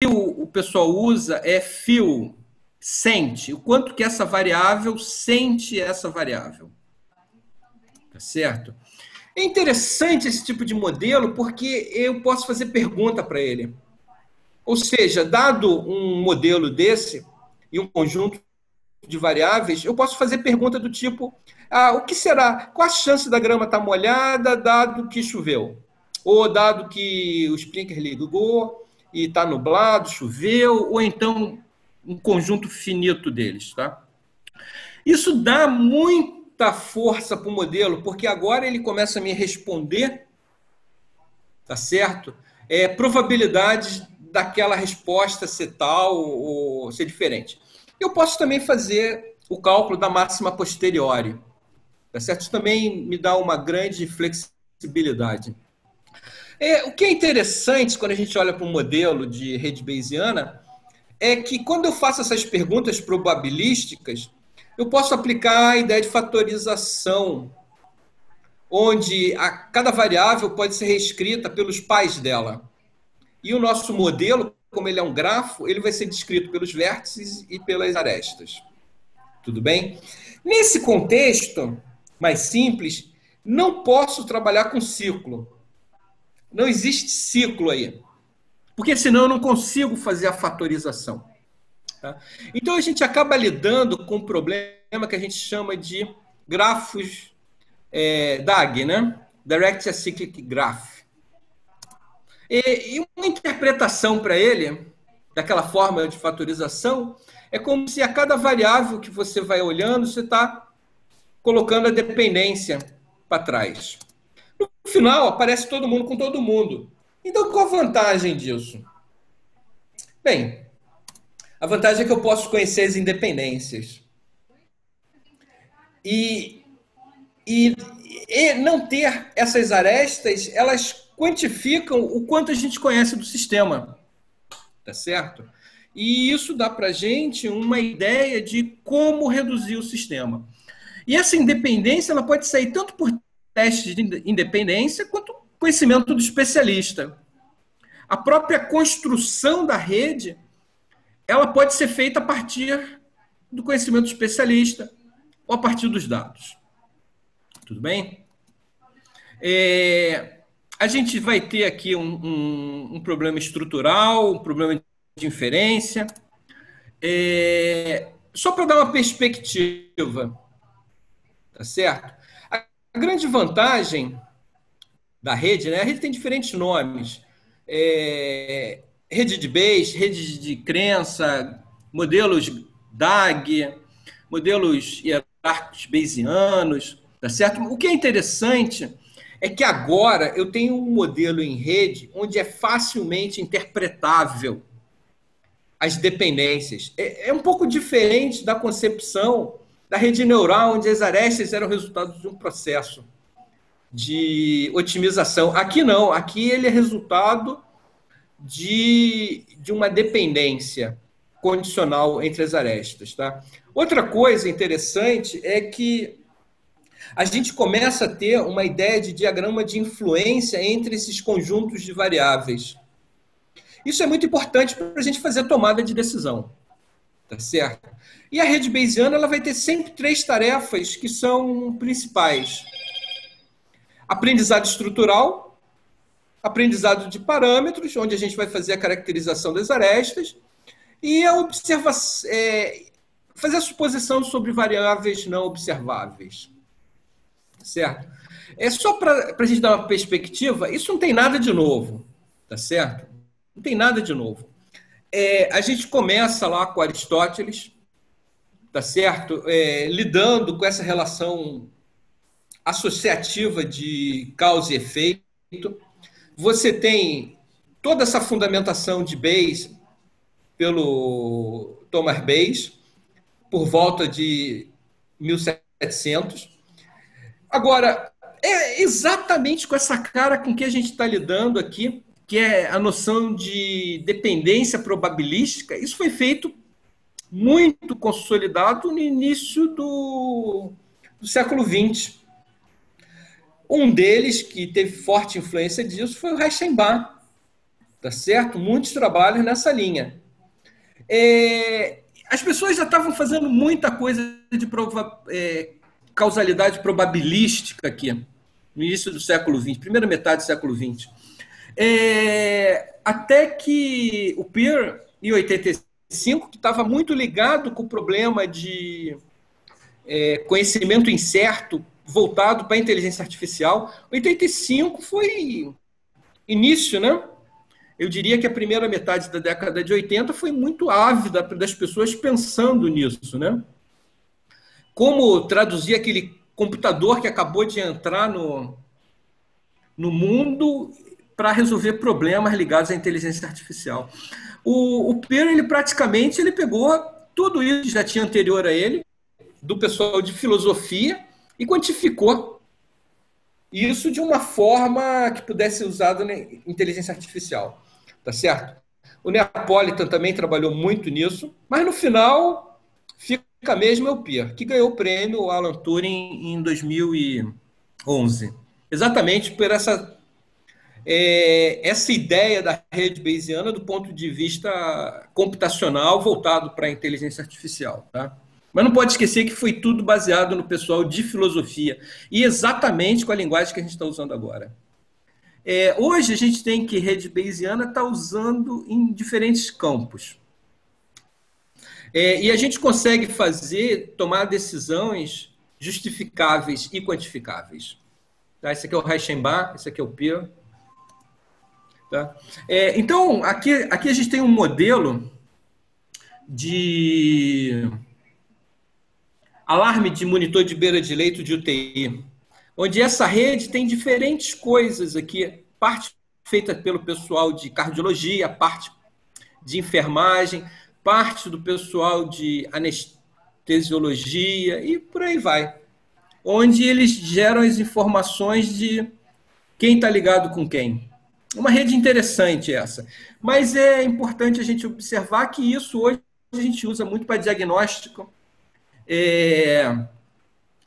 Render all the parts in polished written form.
o pessoal usa é feel, sente. O quanto que essa variável sente essa variável. Tá certo? É interessante esse tipo de modelo porque eu posso fazer pergunta para ele. Ou seja, dado um modelo desse e um conjunto de variáveis, eu posso fazer pergunta do tipo: o que será? Qual a chance da grama estar molhada dado que choveu? Ou dado que o sprinkler ligou e está nublado, choveu, ou então um conjunto finito deles, tá? Isso dá muita força para o modelo, porque agora ele começa a me responder, tá certo? Probabilidades daquela resposta ser tal ou ser diferente. Eu posso também fazer o cálculo da máxima posteriori, tá certo? Isso também me dá uma grande flexibilidade. O que é interessante quando a gente olha para um modelo de rede bayesiana é que quando eu faço essas perguntas probabilísticas, eu posso aplicar a ideia de fatorização, onde cada variável pode ser reescrita pelos pais dela. E o nosso modelo, como ele é um grafo, ele vai ser descrito pelos vértices e pelas arestas. Tudo bem? Nesse contexto mais simples, não posso trabalhar com ciclo. Não existe ciclo aí. Porque senão eu não consigo fazer a fatorização. Tá? Então a gente acaba lidando com um problema que a gente chama de grafos DAG, né? Direct Acyclic Graph. E uma interpretação para ele, daquela forma de fatorização, é como se a cada variável que você vai olhando, você está colocando a dependência para trás. No final, aparece todo mundo com todo mundo. Então, qual a vantagem disso? Bem, a vantagem é que eu posso conhecer as independências. E não ter essas arestas, elas quantificam o quanto a gente conhece do sistema. Tá certo? E isso dá para a gente uma ideia de como reduzir o sistema. E essa independência ela pode sair tanto por testes de independência quanto conhecimento do especialista. A própria construção da rede ela pode ser feita a partir do conhecimento do especialista ou a partir dos dados. Tudo bem? A gente vai ter aqui um problema estrutural, um problema de inferência. Só para dar uma perspectiva, tá certo? A grande vantagem da rede, né? A rede tem diferentes nomes. Rede de Bayes, rede de crença, modelos DAG, modelos hierárquicos bayesianos, tá certo? O que é interessante é que agora eu tenho um modelo em rede onde é facilmente interpretável as dependências. É um pouco diferente da concepção da rede neural, onde as arestas eram resultado de um processo de otimização. Aqui não, aqui ele é resultado de uma dependência condicional entre as arestas. Tá? Outra coisa interessante é que a gente começa a ter uma ideia de diagrama de influência entre esses conjuntos de variáveis. Isso é muito importante para a gente fazer a tomada de decisão. Tá certo? E a rede bayesiana ela vai ter sempre 3 tarefas que são principais. Aprendizado estrutural, aprendizado de parâmetros, onde a gente vai fazer a caracterização das arestas, e a observação, fazer a suposição sobre variáveis não observáveis. Certo? Só para a gente dar uma perspectiva, isso não tem nada de novo. Tá certo? Não tem nada de novo. A gente começa lá com Aristóteles, tá certo? Lidando com essa relação associativa de causa e efeito. Você tem toda essa fundamentação de Bayes pelo Thomas Bayes, por volta de 1700. Agora, é exatamente com essa cara com que a gente está lidando aqui, que é a noção de dependência probabilística. Isso foi feito muito consolidado no início do século XX. Um deles, que teve forte influência disso, foi o Reichenbach. tá certo? Muitos trabalhos nessa linha. As pessoas já estavam fazendo muita coisa de causalidade probabilística aqui, no início do século XX, primeira metade do século XX. Até que o Peirce, em 85, que estava muito ligado com o problema de conhecimento incerto voltado para a inteligência artificial. 85 foi início, né? Eu diria que a primeira metade da década de 80 foi muito ávida das pessoas pensando nisso, né? Como traduzir aquele computador que acabou de entrar no mundo para resolver problemas ligados à inteligência artificial. O Peirce, ele pegou tudo isso que já tinha anterior a ele, do pessoal de filosofia, e quantificou isso de uma forma que pudesse ser usada na inteligência artificial. Tá certo? O Neapolitan também trabalhou muito nisso, mas no final fica mesmo o Peirce, que ganhou o prêmio Alan Turing em 2011. Exatamente por essa ideia da rede bayesiana do ponto de vista computacional voltado para a inteligência artificial. Tá? Mas não pode esquecer que foi tudo baseado no pessoal de filosofia e exatamente com a linguagem que a gente está usando agora. Hoje a gente tem que rede bayesiana está usando em diferentes campos. E a gente consegue tomar decisões justificáveis e quantificáveis. Tá? Esse aqui é o Reichenbach, esse aqui é o Peirce. Tá? Então, aqui a gente tem um modelo de alarme de monitor de beira de leito de UTI, onde essa rede tem diferentes coisas aqui, parte feita pelo pessoal de cardiologia, parte de enfermagem, parte do pessoal de anestesiologia e por aí vai, onde eles geram as informações de quem está ligado com quem. Uma rede interessante essa. Mas é importante a gente observar que isso hoje a gente usa muito para diagnóstico,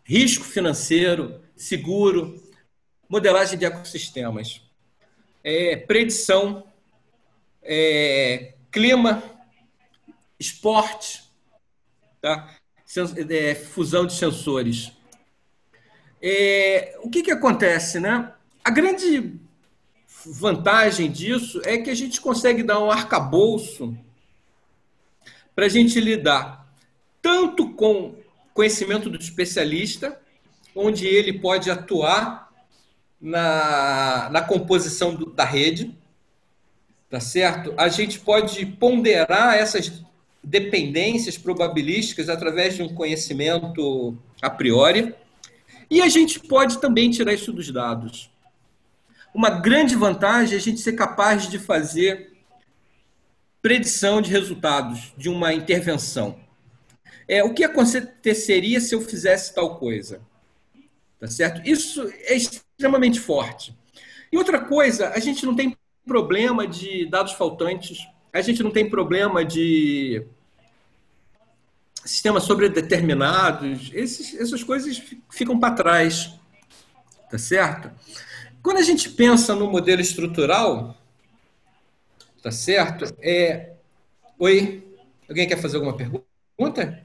risco financeiro, seguro, modelagem de ecossistemas, predição, clima, esporte, tá? Fusão de sensores. O que acontece, né? A grande vantagem disso é que a gente consegue dar um arcabouço para a gente lidar tanto com conhecimento do especialista, onde ele pode atuar na composição da rede, tá certo? A gente pode ponderar essas dependências probabilísticas através de um conhecimento a priori, e a gente pode também tirar isso dos dados. Uma grande vantagem é a gente ser capaz de fazer predição de resultados de uma intervenção. O que aconteceria se eu fizesse tal coisa? Tá certo? Isso é extremamente forte. E outra coisa, a gente não tem problema de dados faltantes, a gente não tem problema de sistemas sobredeterminados, essas coisas ficam para trás. Tá certo? Quando a gente pensa no modelo estrutural, tá certo? Oi? Alguém quer fazer alguma pergunta?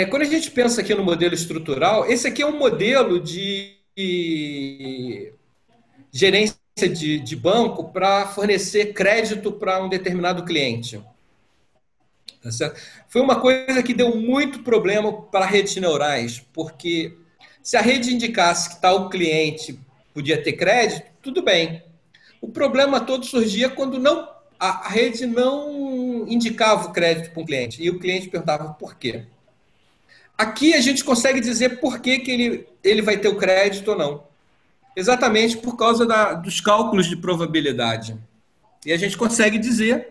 Quando a gente pensa aqui no modelo estrutural, esse aqui é um modelo de gerência de banco para fornecer crédito para um determinado cliente. Tá certo? Foi uma coisa que deu muito problema para redes neurais, porque se a rede indicasse que tal cliente podia ter crédito, tudo bem. O problema todo surgia quando a rede não indicava o crédito para um cliente, e o cliente perguntava por quê. Aqui a gente consegue dizer por que ele vai ter o crédito ou não. Exatamente por causa dos cálculos de probabilidade. E a gente consegue dizer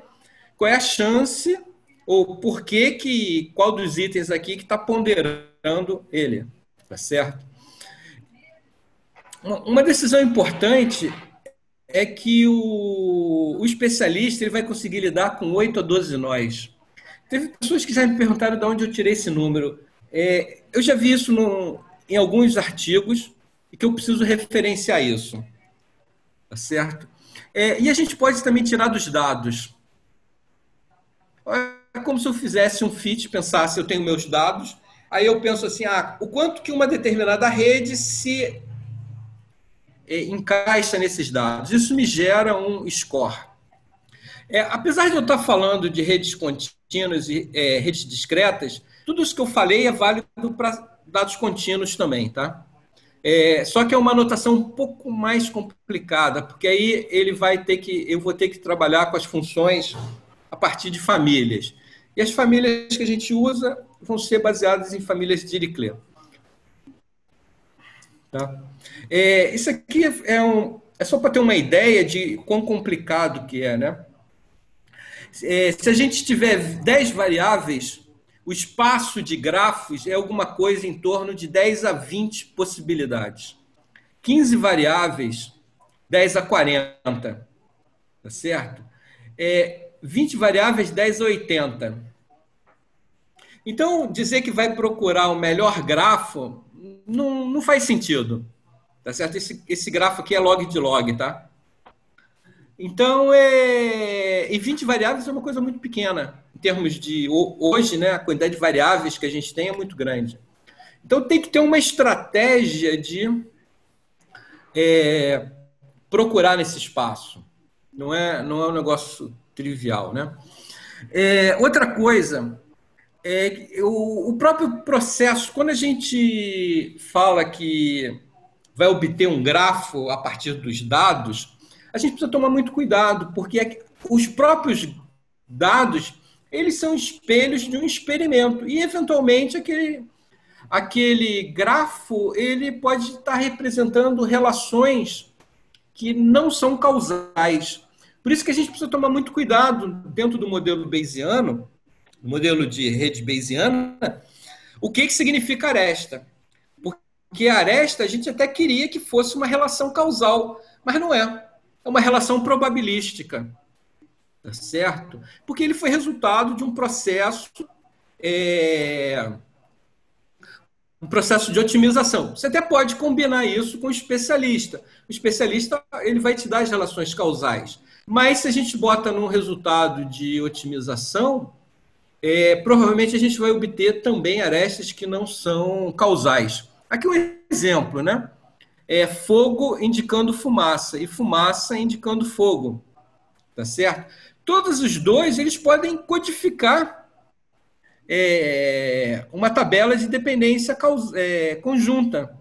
qual é a chance ou por qual dos itens aqui que está ponderando ele. Tá certo? Uma decisão importante é que o especialista ele vai conseguir lidar com 8 a 12 nós. Teve pessoas que já me perguntaram de onde eu tirei esse número. Eu já vi isso em alguns artigos e que eu preciso referenciar isso. Tá certo? E a gente pode também tirar dos dados. É como se eu fizesse um fit, pensasse, eu tenho meus dados, aí eu penso assim, o quanto que uma determinada rede se encaixa nesses dados. Isso me gera um score. Apesar de eu estar falando de redes contínuas e redes discretas, tudo isso que eu falei é válido para dados contínuos também, tá? Só que é uma anotação um pouco mais complicada, porque aí eu vou ter que trabalhar com as funções a partir de famílias. E as famílias que a gente usa vão ser baseadas em famílias de Dirichlet. Tá? Isso aqui é só para ter uma ideia de quão complicado que é, né? Se a gente tiver 10 variáveis, o espaço de grafos é alguma coisa em torno de 10 a 20 possibilidades. 15 variáveis, 10 a 40. Tá certo? 20 variáveis, 10 a 80. Então, dizer que vai procurar o melhor grafo não faz sentido. Tá certo? Esse grafo aqui é log de log, tá? Então, e 20 variáveis é uma coisa muito pequena. Em termos de hoje, né, a quantidade de variáveis que a gente tem é muito grande. Então, tem que ter uma estratégia de procurar nesse espaço. Não é um negócio trivial, né? Outra coisa, o próprio processo, quando a gente fala que vai obter um grafo a partir dos dados, a gente precisa tomar muito cuidado, porque os próprios dados, eles são espelhos de um experimento, e eventualmente aquele grafo, ele pode estar representando relações que não são causais. Por isso que a gente precisa tomar muito cuidado dentro do modelo bayesiano, modelo de rede bayesiana, o que significa aresta. Porque a aresta a gente até queria que fosse uma relação causal, mas não é. É uma relação probabilística, tá certo? Porque ele foi resultado de um processo de otimização. Você até pode combinar isso com o especialista. O especialista ele vai te dar as relações causais. Mas se a gente bota num resultado de otimização, provavelmente a gente vai obter também arestas que não são causais. Aqui um exemplo, né? Fogo indicando fumaça e fumaça indicando fogo, tá certo? Todos os dois eles podem codificar uma tabela de dependência conjunta,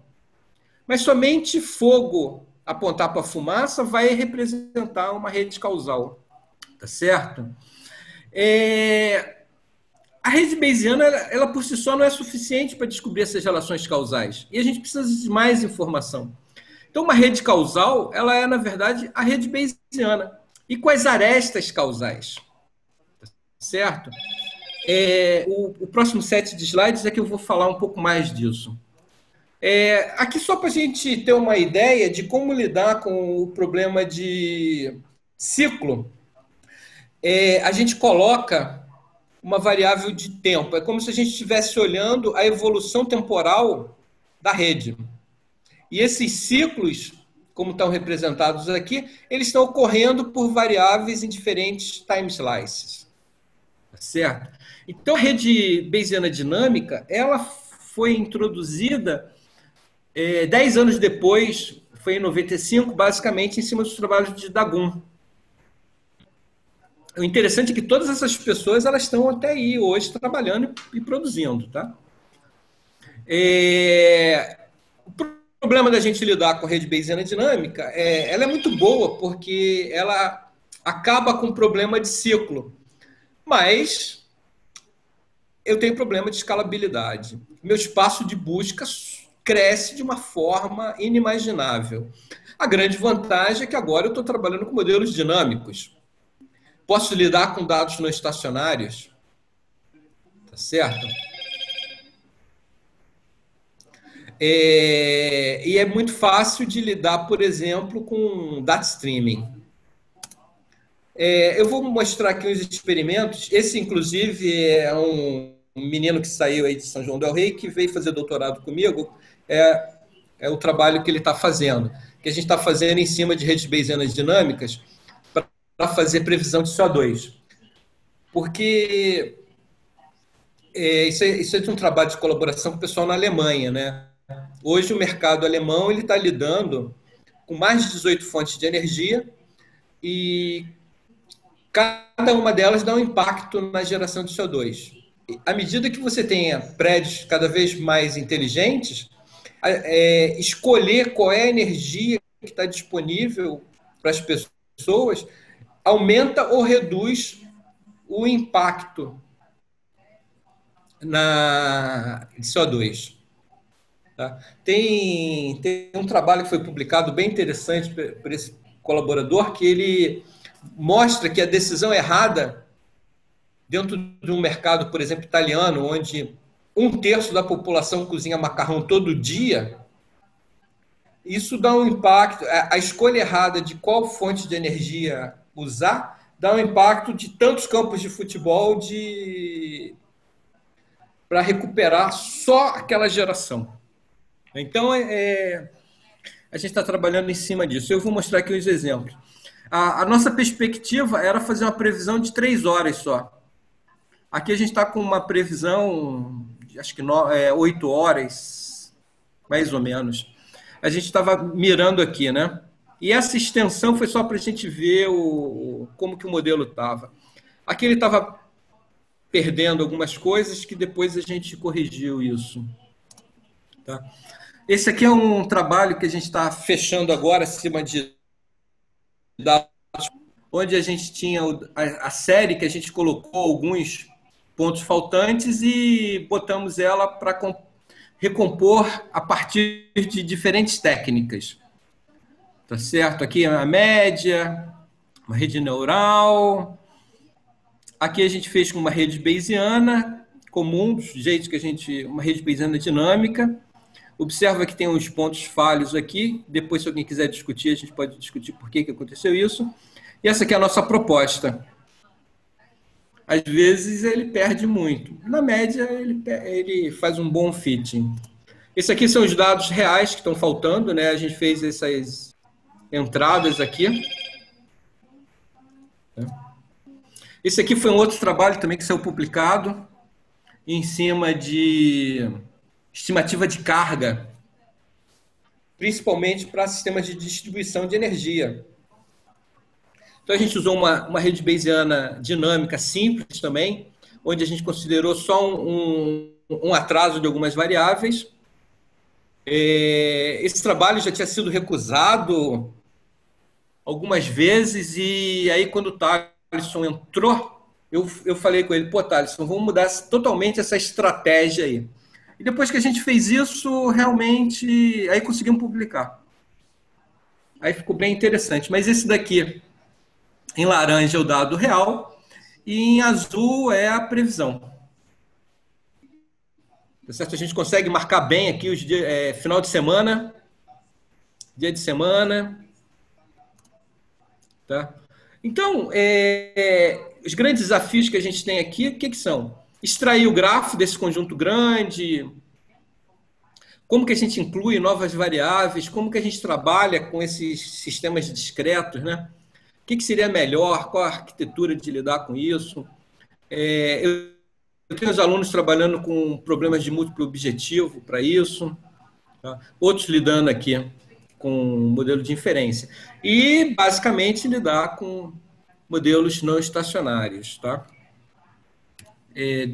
mas somente fogo apontar para a fumaça vai representar uma rede causal, tá certo? A rede bayesiana, ela por si só não é suficiente para descobrir essas relações causais. E a gente precisa de mais informação. Então, uma rede causal, ela é, na verdade, a rede bayesiana. E com as arestas causais. Certo? O próximo set de slides é que eu vou falar um pouco mais disso. Aqui só para a gente ter uma ideia de como lidar com o problema de ciclo. A gente coloca uma variável de tempo. É como se a gente estivesse olhando a evolução temporal da rede. E esses ciclos, como estão representados aqui, eles estão ocorrendo por variáveis em diferentes time slices. Certo? Então, a rede bayesiana dinâmica, ela foi introduzida 10 anos depois, foi em 95, basicamente em cima dos trabalhos de Dagun. O interessante é que todas essas pessoas elas estão até aí hoje trabalhando e produzindo, tá? O problema da gente lidar com a rede bayesiana dinâmica ela é muito boa porque ela acaba com o problema de ciclo, mas eu tenho problema de escalabilidade. Meu espaço de busca cresce de uma forma inimaginável. A grande vantagem é que agora eu estou trabalhando com modelos dinâmicos. Posso lidar com dados não estacionários, tá certo? E é muito fácil de lidar, por exemplo, com data streaming. Eu vou mostrar aqui uns experimentos. Esse, inclusive, é um menino que saiu aí de São João del Rei, que veio fazer doutorado comigo. É o trabalho que ele está fazendo, que a gente está fazendo em cima de redes bayesianas dinâmicas. fazer previsão de CO2. Porque isso é de um trabalho de colaboração com o pessoal na Alemanha, né? Hoje o mercado alemão está lidando com mais de 18 fontes de energia e cada uma delas dá um impacto na geração de CO2. À medida que você tenha prédios cada vez mais inteligentes, escolher qual é a energia que está disponível para as pessoas aumenta ou reduz o impacto de CO2. Tá? Tem um trabalho que foi publicado bem interessante por esse colaborador, que ele mostra que a decisão errada dentro de um mercado, por exemplo, italiano, onde 1/3 da população cozinha macarrão todo dia, isso dá um impacto. A escolha errada de qual fonte de energia usar dá um impacto de tantos campos de futebol para recuperar só aquela geração. Então, a gente está trabalhando em cima disso. Eu vou mostrar aqui os exemplos. A nossa perspectiva era fazer uma previsão de 3 horas só. Aqui a gente está com uma previsão, acho que 8 horas, mais ou menos. A gente estava mirando aqui, né? E essa extensão foi só para a gente ver como que o modelo estava. Aqui ele estava perdendo algumas coisas que depois a gente corrigiu isso. Tá? Esse aqui é um trabalho que a gente está fechando agora, acima de dados, onde a gente tinha a série que a gente colocou alguns pontos faltantes e botamos ela para recompor a partir de diferentes técnicas. Tá certo? Aqui é a média, uma rede neural. Aqui a gente fez com uma rede bayesiana comum, do jeito que uma rede bayesiana dinâmica. Observa que tem uns pontos falhos aqui. Depois, se alguém quiser discutir, a gente pode discutir por que aconteceu isso. E essa aqui é a nossa proposta. Às vezes ele perde muito. Na média, ele faz um bom fitting. Esses aqui são os dados reais que estão faltando, né? A gente fez essas entradas aqui. Esse aqui foi um outro trabalho também que saiu publicado em cima de estimativa de carga, principalmente para sistemas de distribuição de energia. Então, a gente usou uma rede bayesiana dinâmica simples também, onde a gente considerou só um atraso de algumas variáveis. Esse trabalho já tinha sido recusado algumas vezes, e aí quando o Thaleson entrou, eu falei com ele, pô, Thaleson, vamos mudar totalmente essa estratégia aí. E depois que a gente fez isso, realmente, aí conseguimos publicar. Aí ficou bem interessante. Mas esse daqui, em laranja, é o dado real, e em azul é a previsão. Tá certo? A gente consegue marcar bem aqui os dias, final de semana, dia de semana. Tá? Então, os grandes desafios que a gente tem aqui, o que são? Extrair o grafo desse conjunto grande, como que a gente inclui novas variáveis, como que a gente trabalha com esses sistemas discretos, né? O que seria melhor, qual a arquitetura de lidar com isso? Eu tenho os alunos trabalhando com problemas de múltiplo objetivo para isso, tá? Outros lidando aqui com modelo de inferência. E, basicamente, lidar com modelos não estacionários. Tá?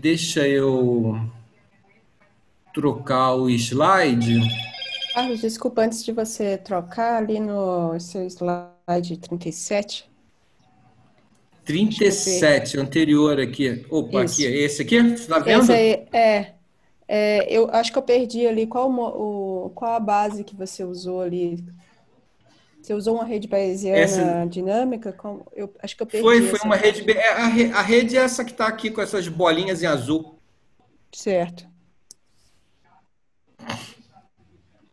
Deixa eu trocar o slide. Carlos, desculpa, antes de você trocar, ali no seu slide 37. 37, anterior aqui. Opa, Isso. aqui, esse aqui? Você está vendo? Esse aí, eu acho que eu perdi ali qual a base que você usou ali. Você usou uma rede bayesiana dinâmica? Eu acho que eu perdi. Foi uma rede. A rede é essa que está aqui com essas bolinhas em azul. Certo.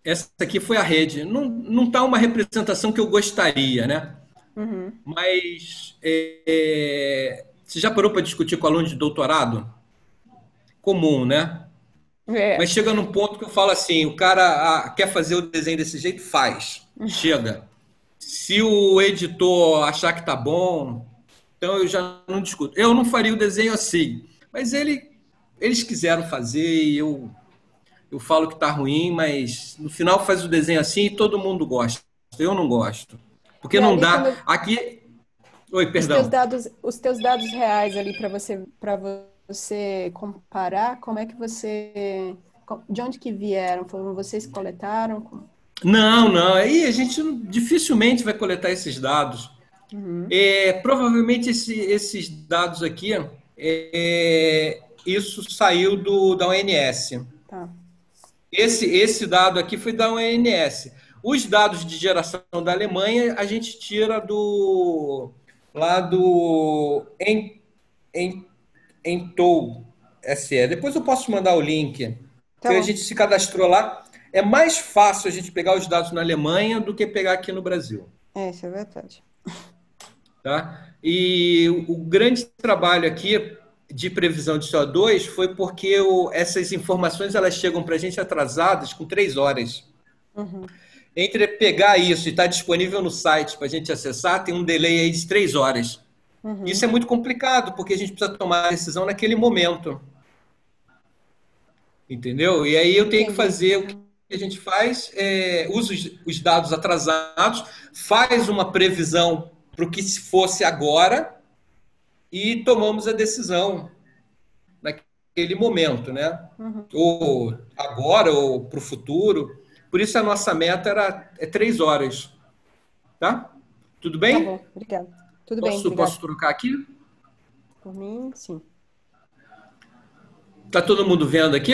Essa aqui foi a rede. Não está uma representação que eu gostaria, né? Uhum. Mas você já parou para discutir com aluno de doutorado? Comum, né? Mas chega num ponto que eu falo assim, o cara quer fazer o desenho desse jeito, faz. Chega. Se o editor achar que tá bom, Então eu já não discuto. Eu não faria o desenho assim, mas eles quiseram fazer e eu falo que está ruim, mas no final faz o desenho assim e todo mundo gosta. Eu não gosto. Porque E não ali dá. quando Aqui. Oi, perdão. os teus dados reais ali para você comparar, como é que você, de onde que vieram? Foram vocês que coletaram? Não, não. Aí a gente dificilmente vai coletar esses dados. Uhum, Provavelmente esses dados aqui, isso saiu da ONS. tá. Esse dado aqui foi da ONS. Os dados de geração da Alemanha a gente tira lá do Entou SE. Depois eu posso mandar o link, Tá que a bom. gente se cadastrou lá. É mais fácil a gente pegar os dados na Alemanha do que pegar aqui no Brasil. Isso é verdade. Tá? E o grande trabalho aqui de previsão de CO2 foi porque essas informações elas chegam para a gente atrasadas com 3 horas. Uhum, Entre pegar isso e estar disponível no site para a gente acessar, tem um delay aí de 3 horas. Isso uhum, é muito complicado, porque a gente precisa tomar a decisão naquele momento. Entendeu? E aí eu tenho que entendi. fazer o que a gente faz, usa os dados atrasados, faz uma previsão para o que se fosse agora e tomamos a decisão naquele momento, né? Uhum. Ou agora, ou para o futuro. Por isso a nossa meta é 3 horas, tá? Tudo Tá bem? bom, obrigada. Tudo bem, Posso obrigada. trocar aqui? Por mim, sim. Tá todo mundo vendo aqui?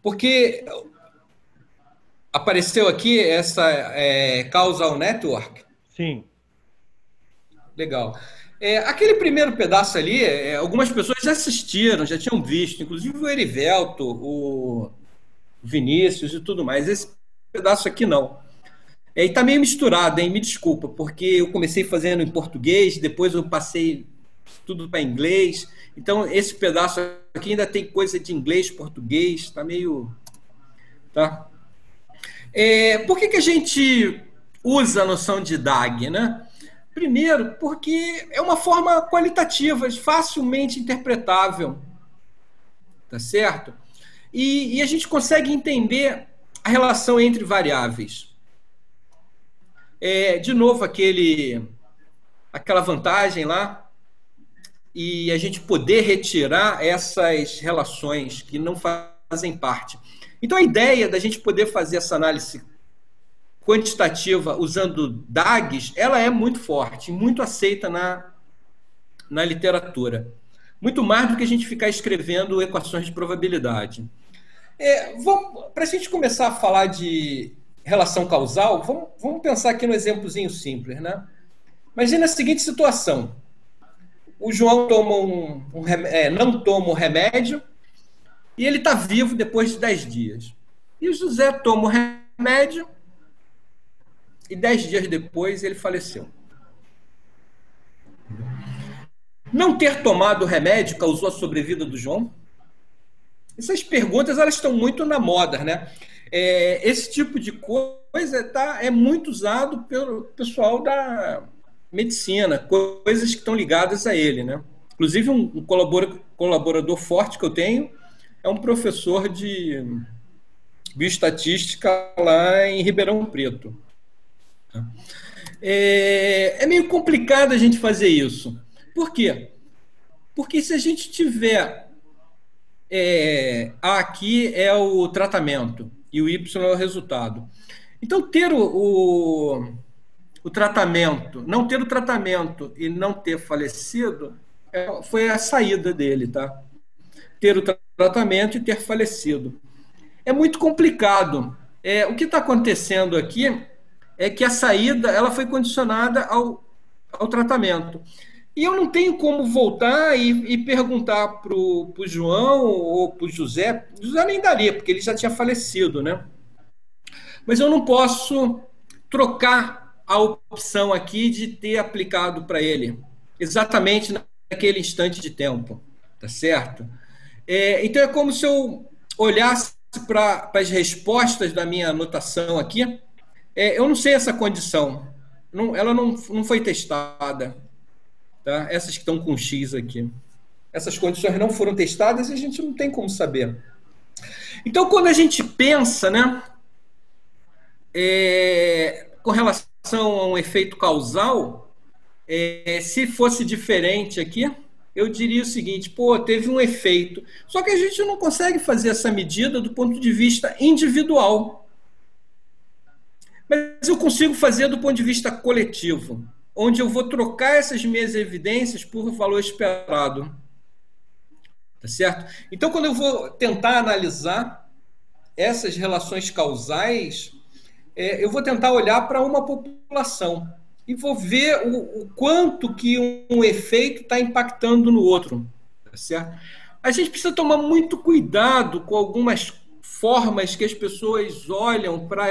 Porque apareceu aqui essa causal network. Sim. Legal. Aquele primeiro pedaço ali, algumas pessoas já assistiram, já tinham visto, inclusive o Erivelto, o Vinícius e tudo mais. Esse pedaço aqui não. E tá meio misturado, hein? Me desculpa, porque eu comecei fazendo em português, depois eu passei tudo para inglês. Então, esse pedaço aqui ainda tem coisa de inglês, português, tá meio. Tá? Por que a gente usa a noção de DAG, né? Primeiro, porque é uma forma qualitativa, facilmente interpretável, tá certo? E a gente consegue entender a relação entre variáveis. De novo, aquela vantagem lá, e a gente poder retirar essas relações que não fazem parte. Então, a ideia da gente poder fazer essa análise quantitativa usando DAGs, ela é muito forte, muito aceita na literatura. Muito mais do que a gente ficar escrevendo equações de probabilidade. Para a gente começar a falar de relação causal, vamos pensar aqui no exemplozinho simples, né? Imagina a seguinte situação. O João toma não toma o remédio e ele está vivo depois de 10 dias. E o José toma o remédio e 10 dias depois ele faleceu. Não ter tomado o remédio causou a sobrevida do João? Essas perguntas elas estão muito na moda, né? Esse tipo de coisa é muito usado pelo pessoal da medicina, coisas que estão ligadas a ele, né? Inclusive, um colaborador forte que eu tenho é um professor de bioestatística lá em Ribeirão Preto. É meio complicado a gente fazer isso. Por quê? Porque se a gente tiver A aqui é o tratamento e o Y é o resultado. Então, ter o tratamento, não ter o tratamento e não ter falecido foi a saída dele, tá? Ter o tratamento e ter falecido. É muito complicado. O que está acontecendo aqui é que a saída ela foi condicionada ao tratamento. E eu não tenho como voltar e perguntar para o João ou para o José. O José nem daria, porque ele já tinha falecido, né? Mas eu não posso trocar a opção aqui de ter aplicado para ele exatamente naquele instante de tempo, tá certo? Então é como se eu olhasse para as respostas da minha anotação aqui. Eu não sei essa condição, ela não foi testada. tá? Essas que estão com X aqui. Essas condições não foram testadas e a gente não tem como saber. Então, quando a gente pensa, né, com relação a um efeito causal, se fosse diferente aqui, eu diria o seguinte: pô, teve um efeito. Só que a gente não consegue fazer essa medida do ponto de vista individual. Mas eu consigo fazer do ponto de vista coletivo, onde eu vou trocar essas minhas evidências por valor esperado. Tá certo? Então, quando eu vou tentar analisar essas relações causais, eu vou tentar olhar para uma população e vou ver o quanto que um efeito está impactando no outro. Tá certo? A gente precisa tomar muito cuidado com algumas formas que as pessoas olham para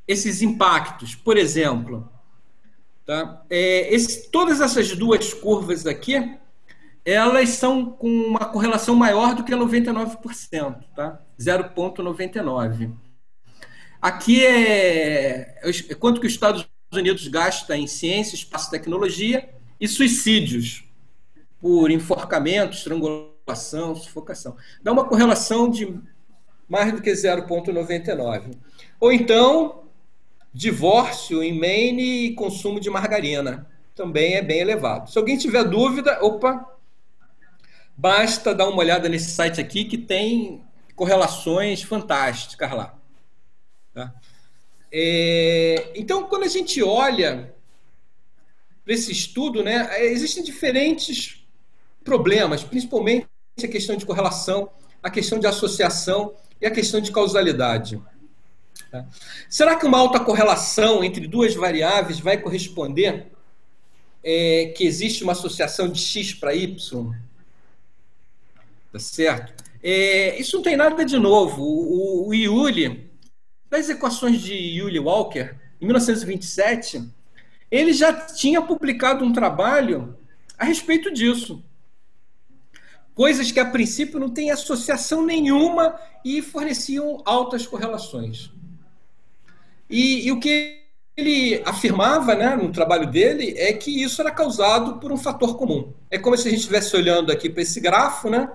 esses impactos. Por exemplo, tá? Todas essas duas curvas aqui, elas são com uma correlação maior do que 99%, tá? 0,99. Aqui é quanto que os Estados Unidos gasta em ciência, espaço e tecnologia e suicídios por enforcamento, estrangulação, sufocação. Dá uma correlação de mais do que 0,99. Ou então, divórcio em Maine e consumo de margarina. Também é bem elevado. Se alguém tiver dúvida, basta dar uma olhada nesse site aqui que tem correlações fantásticas lá. Tá? Então, quando a gente olha para esse estudo, né, existem diferentes problemas, principalmente a questão de correlação, a questão de associação e a questão de causalidade. Tá? Será que uma alta correlação entre duas variáveis vai corresponder que existe uma associação de X para Y? Tá certo? Isso não tem nada de novo. O Yuli, das equações de Yuli-Walker, em 1927, ele já tinha publicado um trabalho a respeito disso. Coisas que, a princípio, não têm associação nenhuma e forneciam altas correlações. E o que ele afirmava, né, no trabalho dele, é que isso era causado por um fator comum. É como se a gente estivesse olhando aqui para esse grafo, né?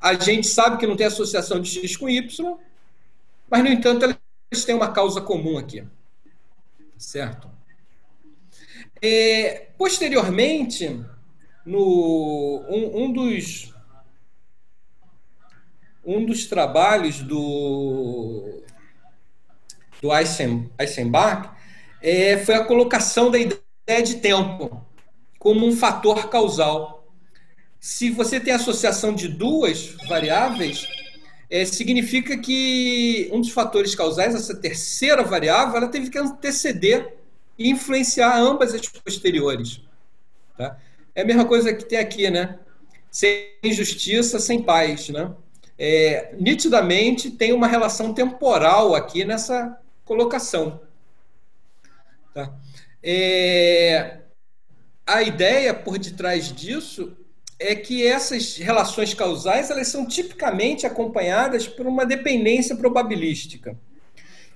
A gente sabe que não tem associação de X com Y, mas, no entanto, eles têm uma causa comum aqui. Certo? Posteriormente, um dos trabalhos do Eisenbach foi a colocação da ideia de tempo como um fator causal. Se você tem associação de duas variáveis, significa que um dos fatores causais, essa terceira variável, ela teve que anteceder e influenciar ambas as posteriores. Tá? É a mesma coisa que tem aqui, né? Sem justiça, sem paz, né? Nitidamente tem uma relação temporal aqui nessa colocação. Tá? A ideia por detrás disso é que essas relações causais, elas são tipicamente acompanhadas por uma dependência probabilística.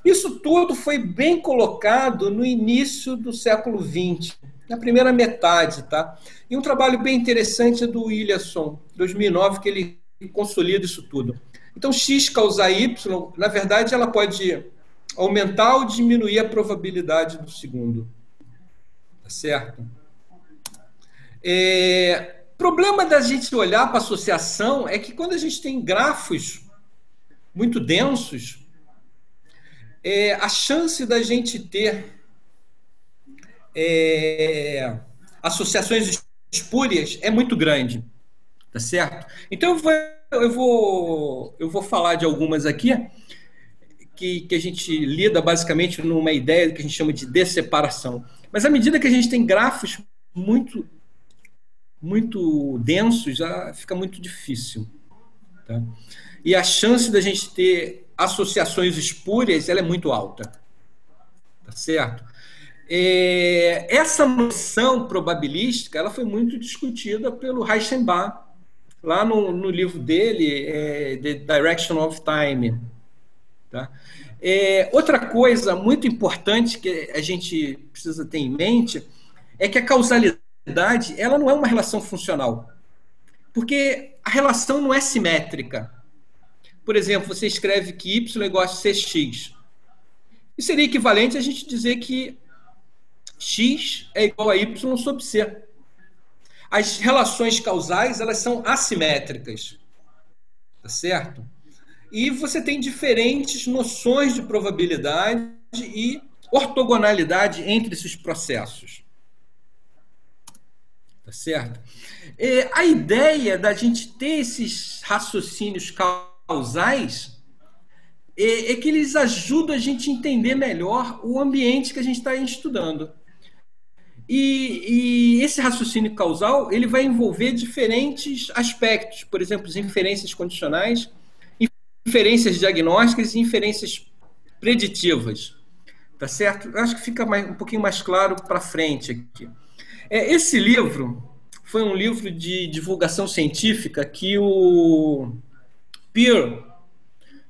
Isso tudo foi bem colocado no início do século XX, na primeira metade, tá? E um trabalho bem interessante é do Williamson, 2009, que ele consolida isso tudo. Então, X causar Y, na verdade, ela pode aumentar ou diminuir a probabilidade do segundo. Tá certo? Problema da gente olhar para a associação é que quando a gente tem grafos muito densos, a chance da gente ter associações espúrias é muito grande, tá certo? Então eu vou falar de algumas aqui que a gente lida basicamente numa ideia que a gente chama de desseparação. Mas à medida que a gente tem grafos muito densos, já fica muito difícil. Tá? E a chance da gente ter associações espúrias, ela é muito alta. Tá certo? Essa noção probabilística, ela foi muito discutida pelo Reichenbach, lá no livro dele, The Direction of Time. Tá? Outra coisa muito importante que a gente precisa ter em mente é que a causalidade ela não é uma relação funcional, porque a relação não é simétrica. Por exemplo, você escreve que y é igual a cx. E seria equivalente a gente dizer que x é igual a y sobre c. As relações causais elas são assimétricas, tá certo? E você tem diferentes noções de probabilidade e ortogonalidade entre esses processos. Tá certo? A ideia da gente ter esses raciocínios causais é que eles ajudam a gente a entender melhor o ambiente que a gente está estudando. E esse raciocínio causal ele vai envolver diferentes aspectos, por exemplo, as inferências condicionais, inferências diagnósticas e inferências preditivas. Tá certo? Eu acho que fica um pouquinho mais claro para frente aqui. Esse livro foi um livro de divulgação científica que o Peer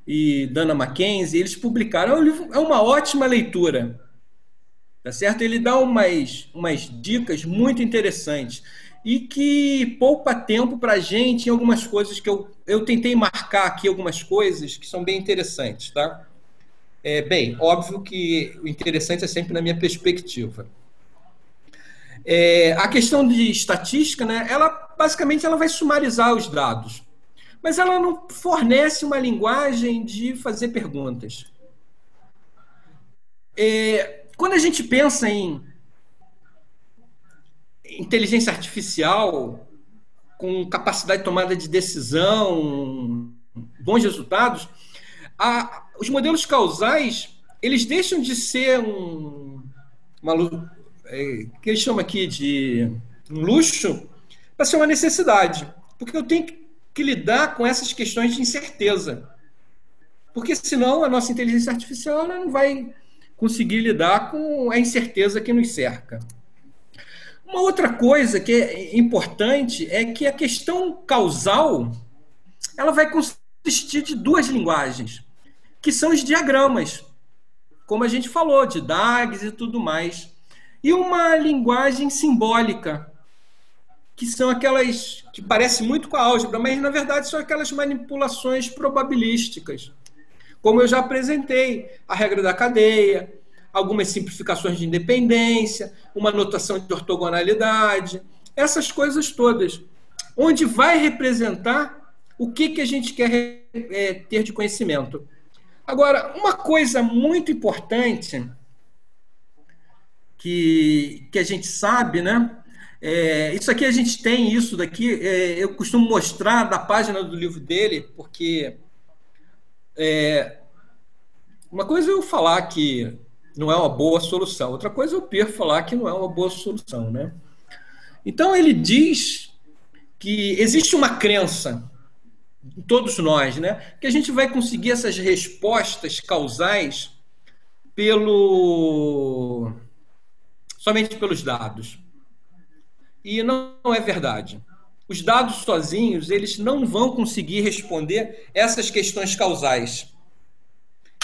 e Dana Mackenzie eles publicaram. É um livro, é uma ótima leitura. Tá certo? Ele dá umas dicas muito interessantes e que poupa tempo para a gente em algumas coisas que eu tentei marcar aqui, algumas coisas que são bem interessantes. Tá? Bem, óbvio que o interessante é sempre na minha perspectiva. A questão de estatística, né, basicamente ela vai sumarizar os dados, mas ela não fornece uma linguagem de fazer perguntas. Quando a gente pensa em inteligência artificial, com capacidade de tomada de decisão, bons resultados, os modelos causais eles deixam de ser que eles chamam aqui de um luxo para ser uma necessidade, porque eu tenho que lidar com essas questões de incerteza, porque senão a nossa inteligência artificial ela não vai conseguir lidar com a incerteza que nos cerca. Uma outra coisa que é importante é que a questão causal ela vai consistir de duas linguagens, que são os diagramas, como a gente falou, de DAGs e tudo mais, e uma linguagem simbólica, que são aquelas que parecem muito com a álgebra, mas na verdade são aquelas manipulações probabilísticas, como eu já apresentei, a regra da cadeia, algumas simplificações de independência, uma notação de ortogonalidade, essas coisas todas, onde vai representar o que a gente quer ter de conhecimento. Agora, uma coisa muito importante que a gente sabe, né? Isso aqui a gente tem isso daqui, eu costumo mostrar da página do livro dele, porque uma coisa é eu falar que não é uma boa solução, outra coisa é o Peer falar que não é uma boa solução, né? Então ele diz que existe uma crença em todos nós, né, que a gente vai conseguir essas respostas causais somente pelos dados. E não é verdade. Os dados sozinhos, eles não vão conseguir responder essas questões causais.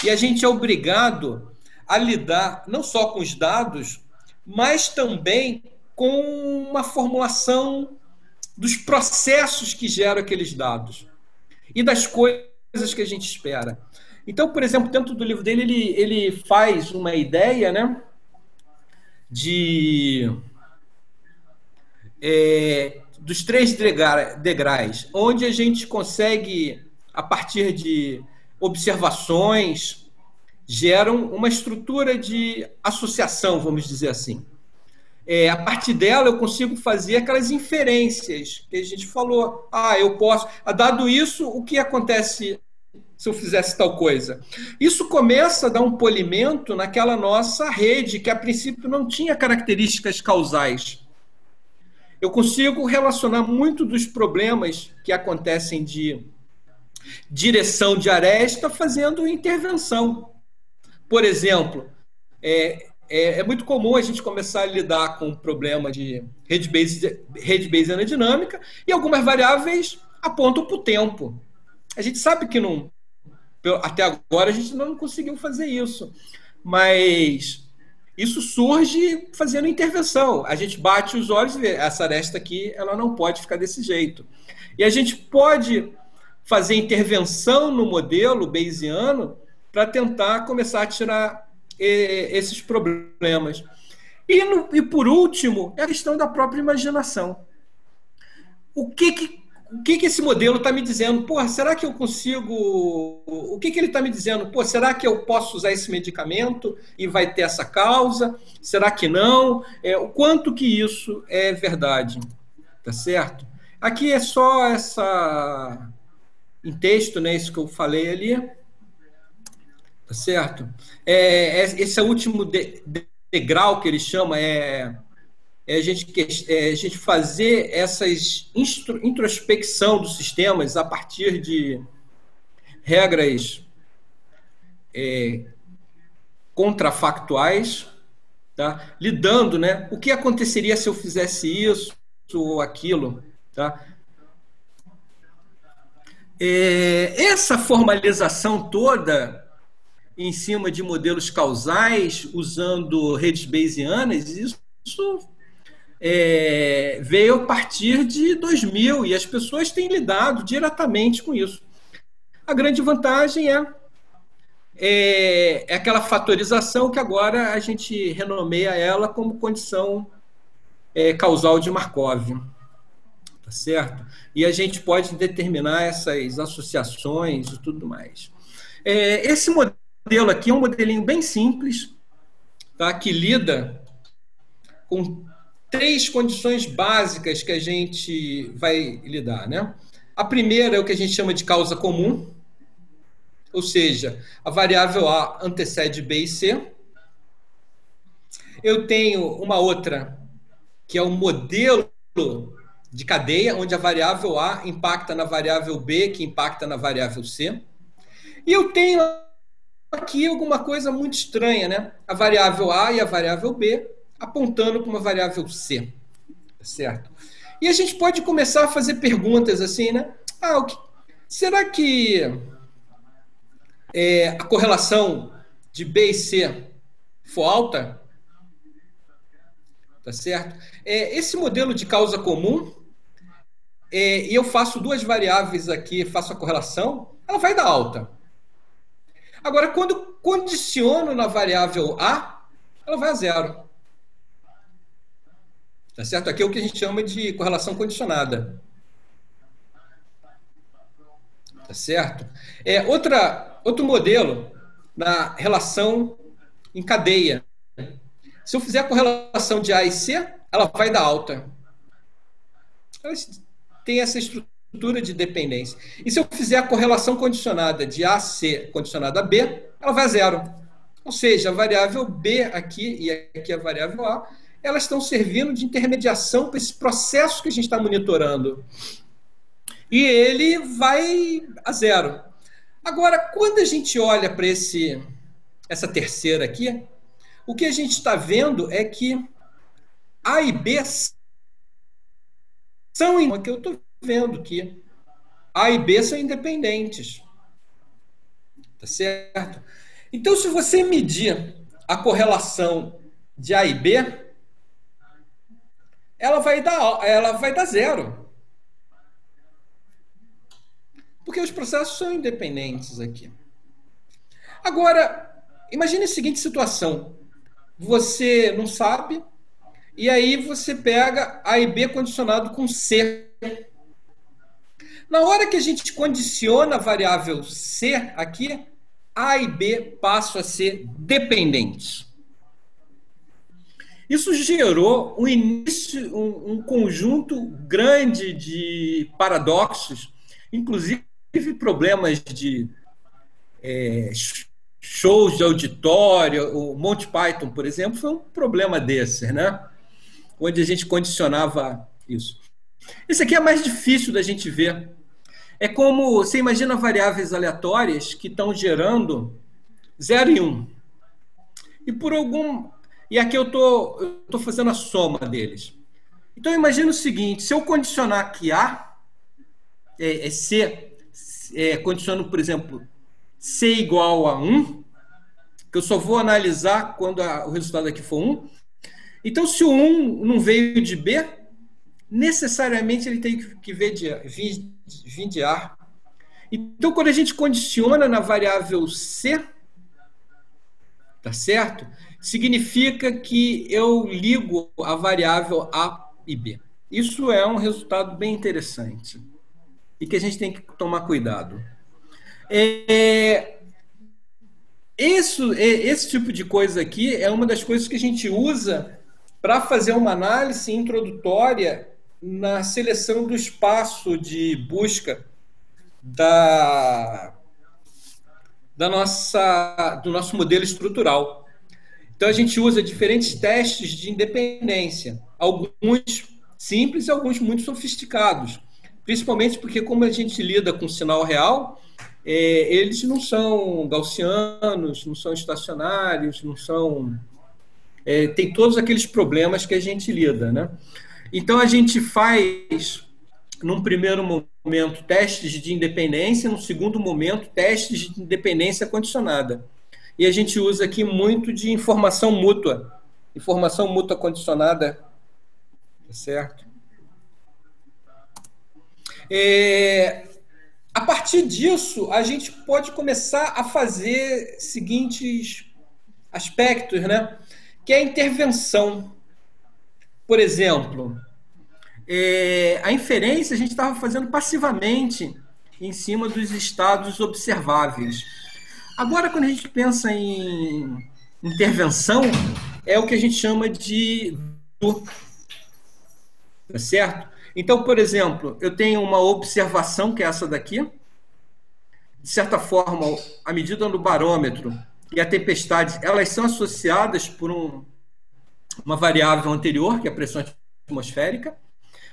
E a gente é obrigado a lidar não só com os dados, mas também com uma formulação dos processos que geram aqueles dados e das coisas que a gente espera. Então, por exemplo, dentro do livro dele, ele faz uma ideia, né, dos 3 degraus, onde a gente consegue, a partir de observações, geram uma estrutura de associação, vamos dizer assim. A partir dela, eu consigo fazer aquelas inferências que a gente falou. Eu posso... Dado isso, o que acontece se eu fizesse tal coisa? Isso começa a dar um polimento naquela nossa rede, que a princípio não tinha características causais. Eu consigo relacionar muito dos problemas que acontecem de direção de aresta fazendo intervenção. Por exemplo, é muito comum a gente começar a lidar com o problema de rede Bayesiana dinâmica e algumas variáveis apontam para o tempo. A gente sabe que Até agora a gente não conseguiu fazer isso. Mas isso surge fazendo intervenção. A gente bate os olhos e vê, essa aresta aqui ela não pode ficar desse jeito. E a gente pode fazer intervenção no modelo bayesiano para tentar começar a tirar esses problemas. E por último, é a questão da própria imaginação. O que esse modelo está me dizendo? Pô, será que eu consigo... O que ele está me dizendo? Pô, será que eu posso usar esse medicamento e vai ter essa causa? Será que não? O quanto que isso é verdade? Tá certo? Aqui é só essa... Em texto, né? Isso que eu falei ali. Tá certo? Esse é o último degrau que ele chama, a gente fazer essas introspecção dos sistemas a partir de regras contrafactuais, tá? Lidando, né? O que aconteceria se eu fizesse isso ou aquilo, tá? Essa formalização toda em cima de modelos causais, usando redes bayesianas, isso veio a partir de 2000 e as pessoas têm lidado diretamente com isso. A grande vantagem é aquela fatorização que agora a gente renomeia ela como condição causal de Markov. Tá certo? E a gente pode determinar essas associações e tudo mais. Esse modelo aqui é um modelinho bem simples, tá? Que lida com 3 condições básicas que a gente vai lidar, né? A primeira é o que a gente chama de causa comum, ou seja, a variável A antecede B e C. Eu tenho uma outra, que é o modelo de cadeia, onde a variável A impacta na variável B, que impacta na variável C. E eu tenho aqui alguma coisa muito estranha, né? A variável A e a variável B apontando para uma variável C, certo? E a gente pode começar a fazer perguntas assim, né? Será que a correlação de B e C for alta? Tá certo? Esse modelo de causa comum, e eu faço 2 variáveis aqui, faço a correlação, ela vai dar alta. Agora, quando condiciono na variável A, ela vai a 0. Tá certo? Aqui é o que a gente chama de correlação condicionada. Tá certo? Outro modelo na relação em cadeia. Se eu fizer a correlação de A e C, ela vai dar alta. Elas têm essa estrutura de dependência. E se eu fizer a correlação condicionada de A a C condicionada a B, ela vai a 0. Ou seja, a variável B aqui e aqui a variável A, elas estão servindo de intermediação para esse processo que a gente está monitorando. E ele vai a 0. Agora, quando a gente olha para essa terceira aqui, o que a gente está vendo é que A e B são... Aqui eu estou vendo que A e B são independentes. Tá certo? Então, se você medir a correlação de A e B, ela vai dar 0. Porque os processos são independentes aqui. Agora, imagine a seguinte situação. Você não sabe, e aí você pega A e B condicionado com C. Na hora que a gente condiciona a variável C aqui, A e B passam a ser dependentes. Isso gerou um conjunto grande de paradoxos, inclusive problemas de shows de auditório. O Monty Python, por exemplo, foi um problema desses, né? Onde a gente condicionava isso. Esse aqui é mais difícil da gente ver. É como, você imagina variáveis aleatórias que estão gerando 0 e 1. E aqui eu estou fazendo a soma deles. Então, imagina o seguinte, se eu condicionar aqui A, C, condiciono, por exemplo, C igual a 1, que eu só vou analisar quando o resultado aqui for 1. Então, se o 1 não veio de B, necessariamente ele tem que vir de A. Então, quando a gente condiciona na variável C, tá certo? Significa que eu ligo a variável A e B. Isso é um resultado bem interessante e que a gente tem que tomar cuidado. Esse tipo de coisa aqui é uma das coisas que a gente usa para fazer uma análise introdutória na seleção do espaço de busca do nosso modelo estrutural. Então, a gente usa diferentes testes de independência, alguns simples e alguns muito sofisticados, principalmente porque, como a gente lida com sinal real, eles não são gaussianos, não são estacionários, não são... tem todos aqueles problemas que a gente lida, né? Então, a gente faz, num primeiro momento, testes de independência, no segundo momento, testes de independência condicionada. E a gente usa aqui muito de informação mútua condicionada, tá certo? A partir disso, a gente pode começar a fazer seguintes aspectos, né? Que é a intervenção. Por exemplo, a inferência a gente estava fazendo passivamente em cima dos estados observáveis. Agora, quando a gente pensa em intervenção, é o que a gente chama de tá certo? Então, por exemplo, eu tenho uma observação, que é essa daqui. De certa forma, a medida do barômetro e a tempestade, elas são associadas por uma variável anterior, que é a pressão atmosférica,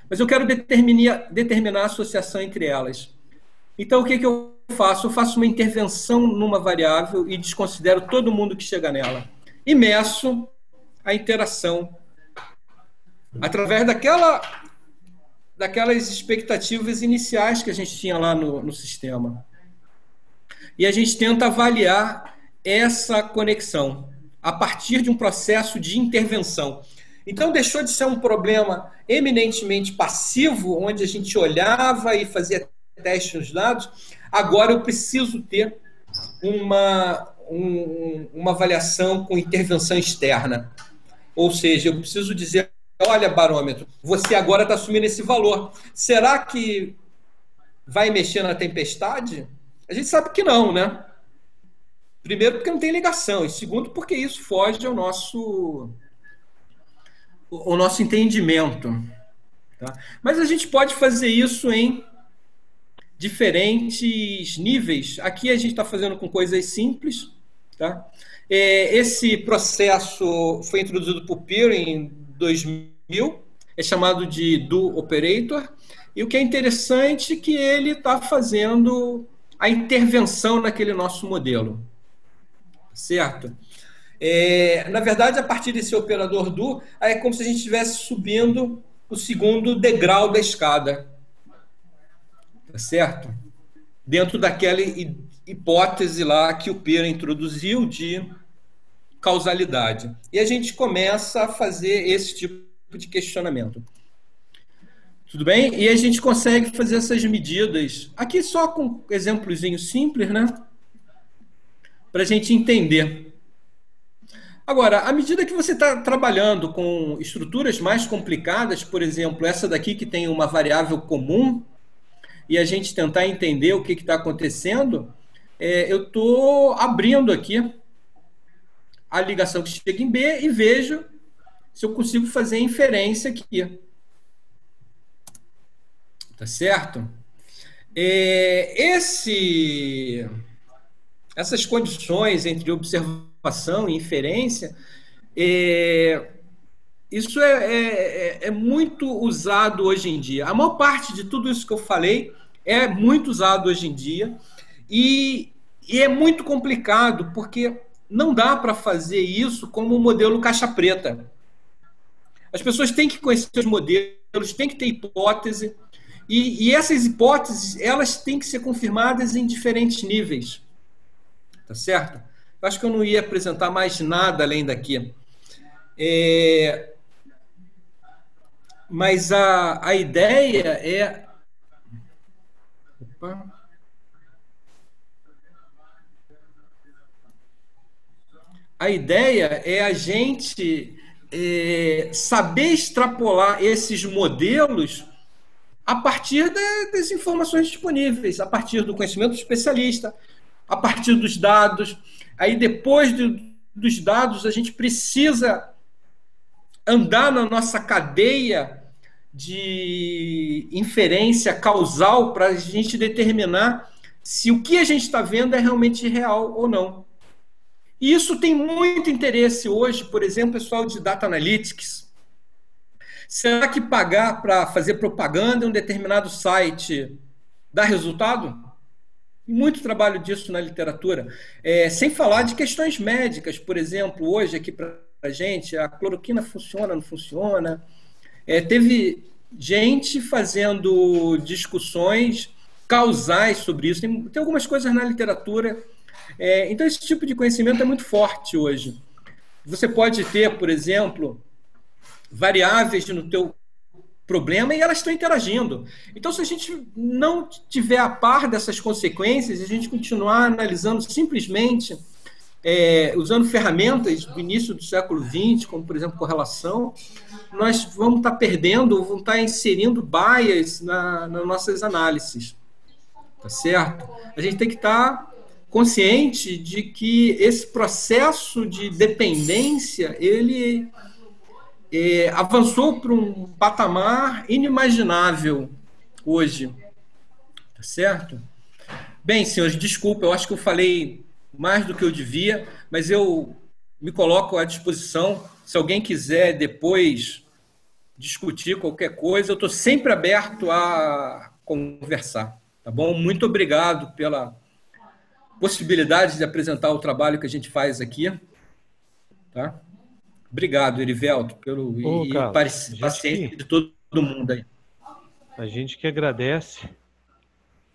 mas eu quero determinar a associação entre elas. Então, o que eu faço? Eu faço uma intervenção numa variável e desconsidero todo mundo que chega nela. E meço a interação através daquelas expectativas iniciais que a gente tinha lá no sistema. E a gente tenta avaliar essa conexão a partir de um processo de intervenção. Então, deixou de ser um problema eminentemente passivo, onde a gente olhava e fazia testes nos dados. Agora eu preciso ter uma avaliação com intervenção externa. Ou seja, eu preciso dizer, olha, barômetro, você agora está assumindo esse valor. Será que vai mexer na tempestade? A gente sabe que não, né? Primeiro, porque não tem ligação. E segundo, porque isso foge ao nosso entendimento. Tá? Mas a gente pode fazer isso em diferentes níveis. Aqui a gente está fazendo com coisas simples. Tá? Esse processo foi introduzido por Pearson em 2000. É chamado de Do Operator. E o que é interessante é que ele está fazendo a intervenção naquele nosso modelo. Certo? Na verdade, a partir desse operador do, é como se a gente estivesse subindo o segundo degrau da escada. Tá certo? Dentro daquela hipótese lá que o Pearson introduziu de causalidade. E a gente começa a fazer esse tipo de questionamento. Tudo bem? E a gente consegue fazer essas medidas. Aqui só com um exemplozinho simples, né? Para a gente entender. Agora, à medida que você está trabalhando com estruturas mais complicadas, por exemplo, essa daqui que tem uma variável comum, e a gente tentar entender o que está acontecendo, eu estou abrindo aqui a ligação que chega em B e vejo se eu consigo fazer a inferência aqui. Tá certo? Essas condições entre observação e inferência, isso é muito usado hoje em dia. A maior parte de tudo isso que eu falei é muito usado hoje em dia e é muito complicado porque não dá para fazer isso como um modelo caixa preta. As pessoas têm que conhecer os modelos, têm que ter hipótese e essas hipóteses elas têm que ser confirmadas em diferentes níveis. tá certo? Eu acho que eu não ia apresentar mais nada além daqui. Mas a ideia é... Opa. A ideia é a gente saber extrapolar esses modelos a partir das informações disponíveis, a partir do conhecimento do especialista, a partir dos dados. Aí, depois dos dados, a gente precisa andar na nossa cadeia de inferência causal para a gente determinar se o que a gente está vendo é realmente real ou não. E isso tem muito interesse hoje, por exemplo, pessoal de Data Analytics. Será que pagar para fazer propaganda em um determinado site dá resultado? Muito trabalho disso na literatura. Sem falar de questões médicas, por exemplo, hoje aqui para a gente, a cloroquina funciona, não funciona? Teve gente fazendo discussões causais sobre isso. Tem algumas coisas na literatura. Então, esse tipo de conhecimento é muito forte hoje. Você pode ter, por exemplo, variáveis no teu problema e elas estão interagindo. Então, se a gente não tiver a par dessas consequências, a gente continuar analisando simplesmente, usando ferramentas do início do século XX, como, por exemplo, correlação, nós vamos estar perdendo, vamos estar inserindo bias nas nossas análises. Tá certo? A gente tem que estar consciente de que esse processo de dependência, ele avançou para um patamar inimaginável hoje. Tá certo? Bem, senhores, desculpa, eu acho que eu falei mais do que eu devia, mas eu me coloco à disposição. Se alguém quiser depois discutir qualquer coisa, eu estou sempre aberto a conversar. Tá bom? Muito obrigado pela possibilidade de apresentar o trabalho que a gente faz aqui. Tá? Obrigado, Erivelto, Ô, Carlos, paciência de todo mundo aí. A gente que agradece,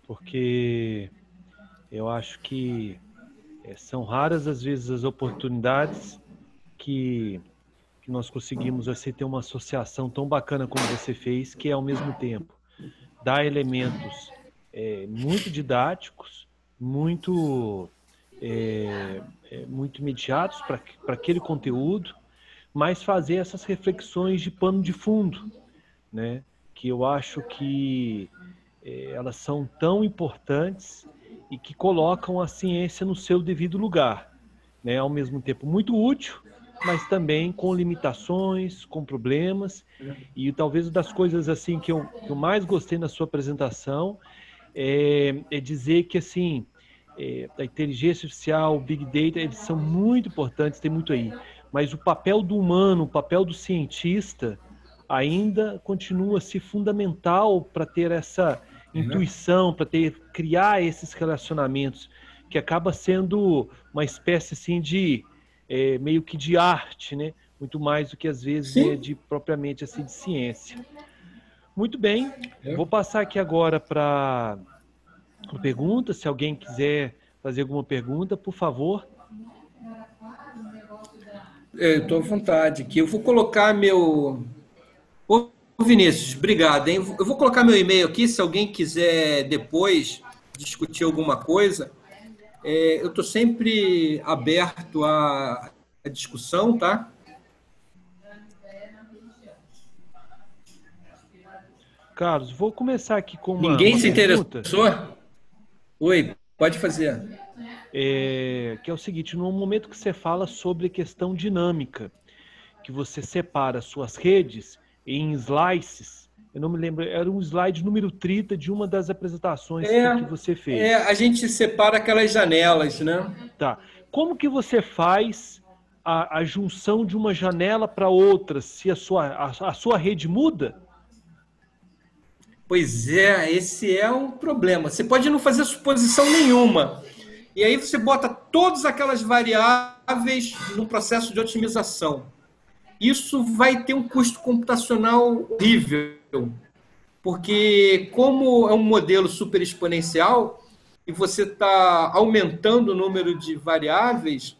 porque eu acho que são raras às vezes as oportunidades que nós conseguimos assim, ter uma associação tão bacana como você fez, que é ao mesmo tempo dar elementos muito didáticos, muito imediatos para aquele conteúdo, mas fazer essas reflexões de pano de fundo, né? Que eu acho que elas são tão importantes e que colocam a ciência no seu devido lugar, né? Ao mesmo tempo muito útil, mas também com limitações, com problemas. E talvez uma das coisas assim que eu mais gostei na sua apresentação é dizer que assim, a inteligência artificial, o Big Data, eles são muito importantes, tem muito aí. Mas o papel do humano, o papel do cientista, ainda continua-se fundamental para ter essa intuição, para criar esses relacionamentos, que acaba sendo uma espécie assim de meio que de arte, né? Muito mais do que às vezes de propriamente assim de ciência. Muito bem, vou passar aqui agora para pergunta. Se alguém quiser fazer alguma pergunta, por favor. Eu estou à vontade aqui. Eu vou colocar meu... Ô, Vinícius, obrigado, hein? Eu vou colocar meu e-mail aqui, se alguém quiser depois discutir alguma coisa. Eu estou sempre aberto à discussão, tá? Carlos, vou começar aqui com uma Ninguém se pergunta. Interessou? Oi, pode fazer. Que é o seguinte, no momento que você fala sobre questão dinâmica, que você separa suas redes em slices, eu não me lembro, era um slide número 30 de uma das apresentações que você fez. A gente separa aquelas janelas, né? Tá. Como que você faz a junção de uma janela para outra, se a sua rede muda? Pois esse é o problema. Você pode não fazer suposição nenhuma. E aí você bota todas aquelas variáveis no processo de otimização. Isso vai ter um custo computacional horrível. Porque como é um modelo super exponencial, você está aumentando o número de variáveis,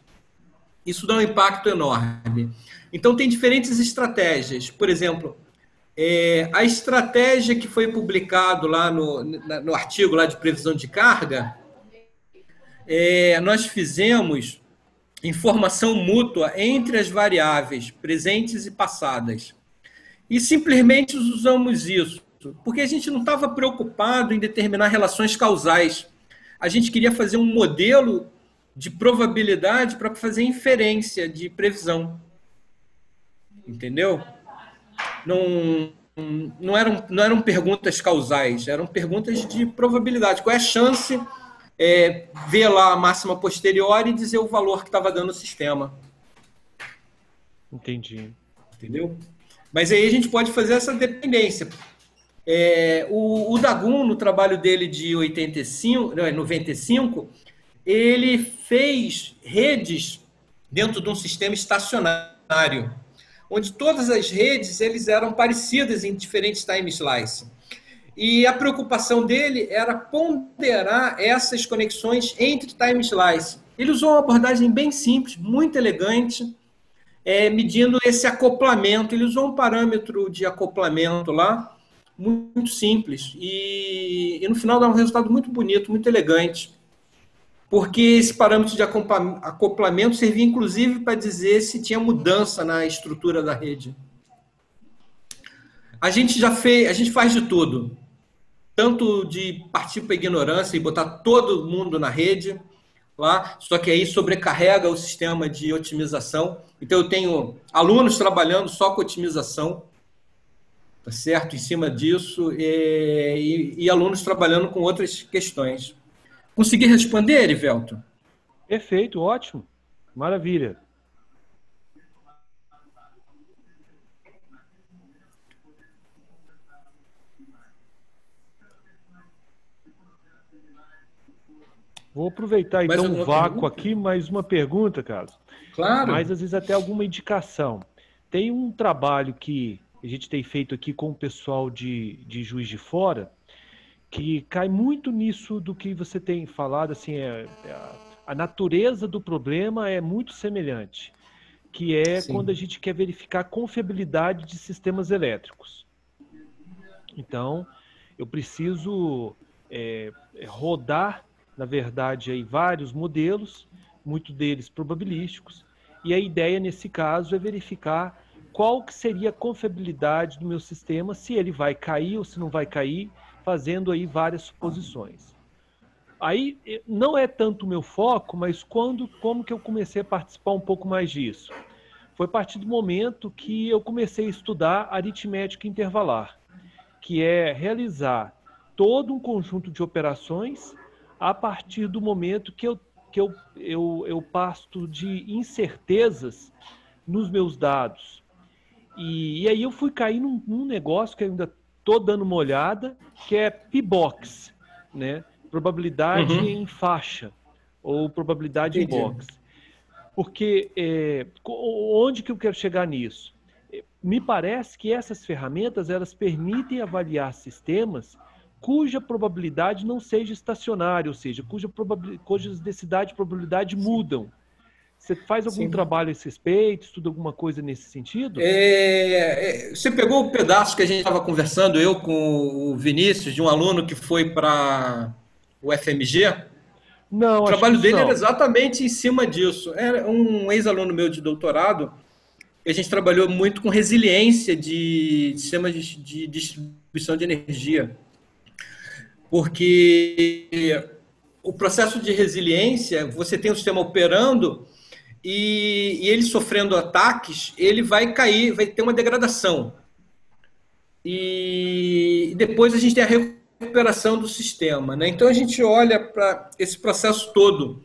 isso dá um impacto enorme. Então, tem diferentes estratégias. Por exemplo, a estratégia que foi publicado lá no artigo lá de previsão de carga, nós fizemos informação mútua entre as variáveis presentes e passadas. E simplesmente usamos isso, porque a gente não estava preocupado em determinar relações causais. A gente queria fazer um modelo de probabilidade para fazer inferência de previsão. Entendeu? Não eram perguntas causais, eram perguntas de probabilidade. Qual é a chance? Ver lá a máxima posterior e dizer o valor que estava dando o sistema. Entendi. Entendeu? Mas aí a gente pode fazer essa dependência. O Dagun, no trabalho dele de 95, ele fez redes dentro de um sistema estacionário, onde todas as redes eles eram parecidas em diferentes time slices. E a preocupação dele era ponderar essas conexões entre time slices. Ele usou uma abordagem bem simples, muito elegante, medindo esse acoplamento. Ele usou um parâmetro de acoplamento lá, muito simples. E no final dá um resultado muito bonito, muito elegante. Porque esse parâmetro de acoplamento servia, inclusive, para dizer se tinha mudança na estrutura da rede. A gente faz de tudo. Tanto de partir para a ignorância e botar todo mundo na rede, lá, só que aí sobrecarrega o sistema de otimização. Então, eu tenho alunos trabalhando só com otimização, tá certo? Em cima disso, e alunos trabalhando com outras questões. Consegui responder, Erivelto? Perfeito, ótimo. Maravilha. Vou aproveitar então o vácuo aqui, mais uma pergunta, Carlos. Claro. Mas às vezes até alguma indicação. Tem um trabalho que a gente tem feito aqui com o pessoal de Juiz de Fora, que cai muito nisso do que você tem falado, assim, a natureza do problema é muito semelhante, que é Sim. quando a gente quer verificar a confiabilidade de sistemas elétricos. Então, eu preciso rodar, na verdade, aí, vários modelos, muitos deles probabilísticos, e a ideia, nesse caso, é verificar qual que seria a confiabilidade do meu sistema, se ele vai cair ou se não vai cair, fazendo aí várias suposições. Aí não é tanto o meu foco, mas como que eu comecei a participar um pouco mais disso? Foi a partir do momento que eu comecei a estudar aritmética intervalar, que é realizar todo um conjunto de operações a partir do momento que eu parto de incertezas nos meus dados. E aí eu fui cair num negócio que eu ainda estou dando uma olhada, que é P-Box, né? Probabilidade em faixa, ou probabilidade em box. Porque onde que eu quero chegar nisso? Me parece que essas ferramentas elas permitem avaliar sistemas cuja probabilidade não seja estacionária, ou seja, cujas densidade e probabilidade mudam. Você faz algum Sim. trabalho a esse respeito, estuda alguma coisa nesse sentido? Você pegou o pedaço que a gente estava conversando, eu com o Vinícius, de um aluno que foi para o FMG? Não, o trabalho dele era exatamente em cima disso. Era um ex-aluno meu de doutorado, e a gente trabalhou muito com resiliência de sistemas de distribuição de energia. Porque o processo de resiliência, você tem o sistema operando e ele sofrendo ataques, ele vai cair, vai ter uma degradação. E depois a gente tem a recuperação do sistema, né? Então a gente olha para esse processo todo.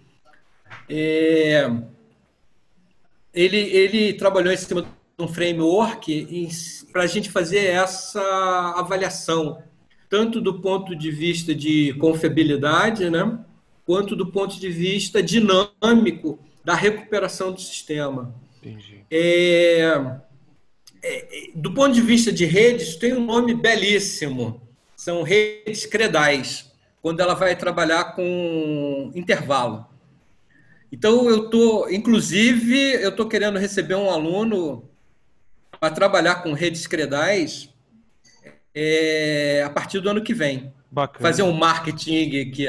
Ele trabalhou em cima de um framework para a gente fazer essa avaliação, tanto do ponto de vista de confiabilidade, né, quanto do ponto de vista dinâmico da recuperação do sistema. Entendi. Do ponto de vista de redes, tem um nome belíssimo, são redes credais, quando ela vai trabalhar com intervalo. Então, inclusive, eu estou querendo receber um aluno para trabalhar com redes credais a partir do ano que vem. Bacana. Fazer um marketing aqui.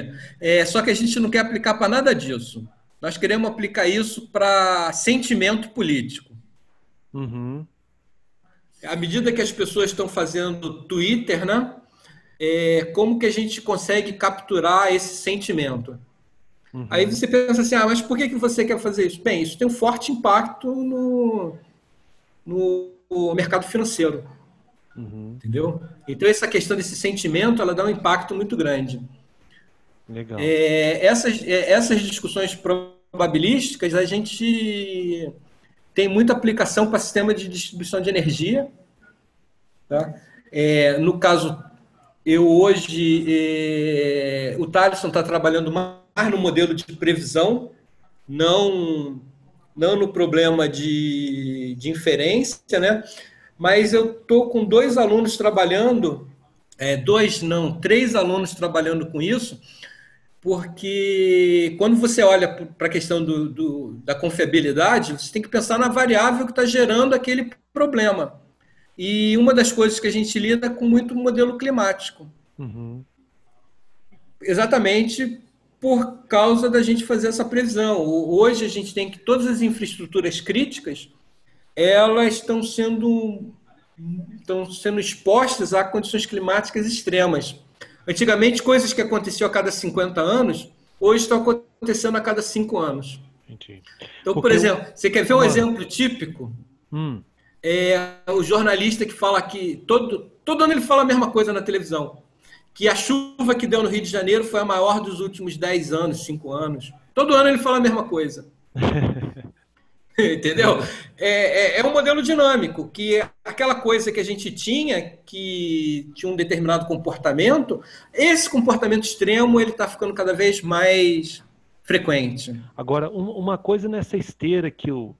Só que a gente não quer aplicar para nada disso. Nós queremos aplicar isso para sentimento político. Uhum. À medida que as pessoas estão fazendo Twitter, né? Como que a gente consegue capturar esse sentimento? Uhum. Aí você pensa assim, mas por que você quer fazer isso? Bem, isso tem um forte impacto no mercado financeiro. Uhum. Entendeu? Então, essa questão desse sentimento, ela dá um impacto muito grande. Legal. Essas discussões probabilísticas, a gente tem muita aplicação para sistema de distribuição de energia. Tá? No caso, eu hoje, o Thaleson está trabalhando mais no modelo de previsão, não no problema de inferência, né? Mas eu estou com 2 alunos trabalhando, 3 alunos trabalhando com isso, porque quando você olha para a questão da confiabilidade, você tem que pensar na variável que está gerando aquele problema. E uma das coisas que a gente lida é com muito modelo climático. Uhum. Exatamente por causa da gente fazer essa previsão. Hoje a gente tem que todas as infraestruturas críticas, elas estão sendo expostas a condições climáticas extremas. Antigamente, coisas que aconteciam a cada 50 anos, hoje estão acontecendo a cada 5 anos. Entendi. Então, por exemplo, você quer ver um exemplo típico? O jornalista que fala que todo ano ele fala a mesma coisa na televisão, que a chuva que deu no Rio de Janeiro foi a maior dos últimos 10 anos, 5 anos. Todo ano ele fala a mesma coisa. Entendeu? É um modelo dinâmico, que aquela coisa que a gente tinha, que tinha um determinado comportamento, esse comportamento extremo ele está ficando cada vez mais frequente. Agora, uma coisa nessa esteira que eu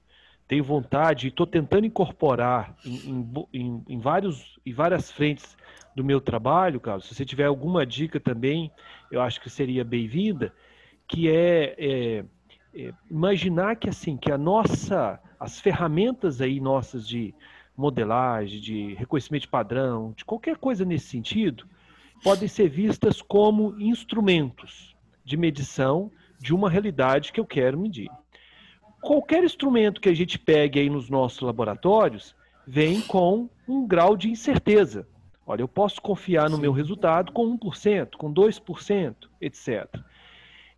tenho vontade e estou tentando incorporar em várias frentes do meu trabalho, Carlos, se você tiver alguma dica também, eu acho que seria bem-vinda, que imaginar que as ferramentas aí nossas de modelagem, de reconhecimento de padrão, de qualquer coisa nesse sentido, podem ser vistas como instrumentos de medição de uma realidade que eu quero medir. Qualquer instrumento que a gente pegue aí nos nossos laboratórios vem com um grau de incerteza. Olha, eu posso confiar no meu resultado com 1%, com 2%, etc.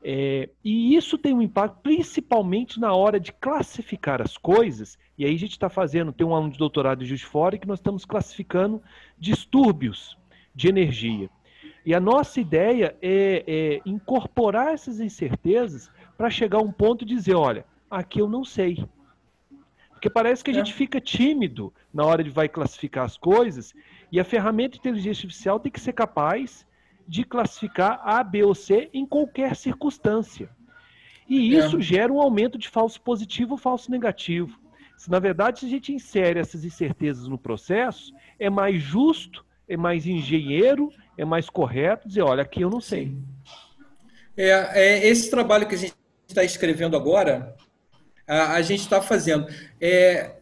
E isso tem um impacto principalmente na hora de classificar as coisas, e aí a gente está tem um aluno de doutorado de Juiz de Fora que nós estamos classificando distúrbios de energia. E a nossa ideia é incorporar essas incertezas para chegar a um ponto de dizer, olha, aqui eu não sei. Porque parece que a gente fica tímido na hora de vai classificar as coisas, e a ferramenta de inteligência artificial tem que ser capaz de classificar A, B ou C em qualquer circunstância. E isso gera um aumento de falso positivo ou falso negativo. Se, na verdade, se a gente insere essas incertezas no processo, é mais justo, é mais engenheiro, é mais correto dizer, olha, aqui eu não sei. Esse trabalho que a gente está escrevendo agora, a gente está fazendo.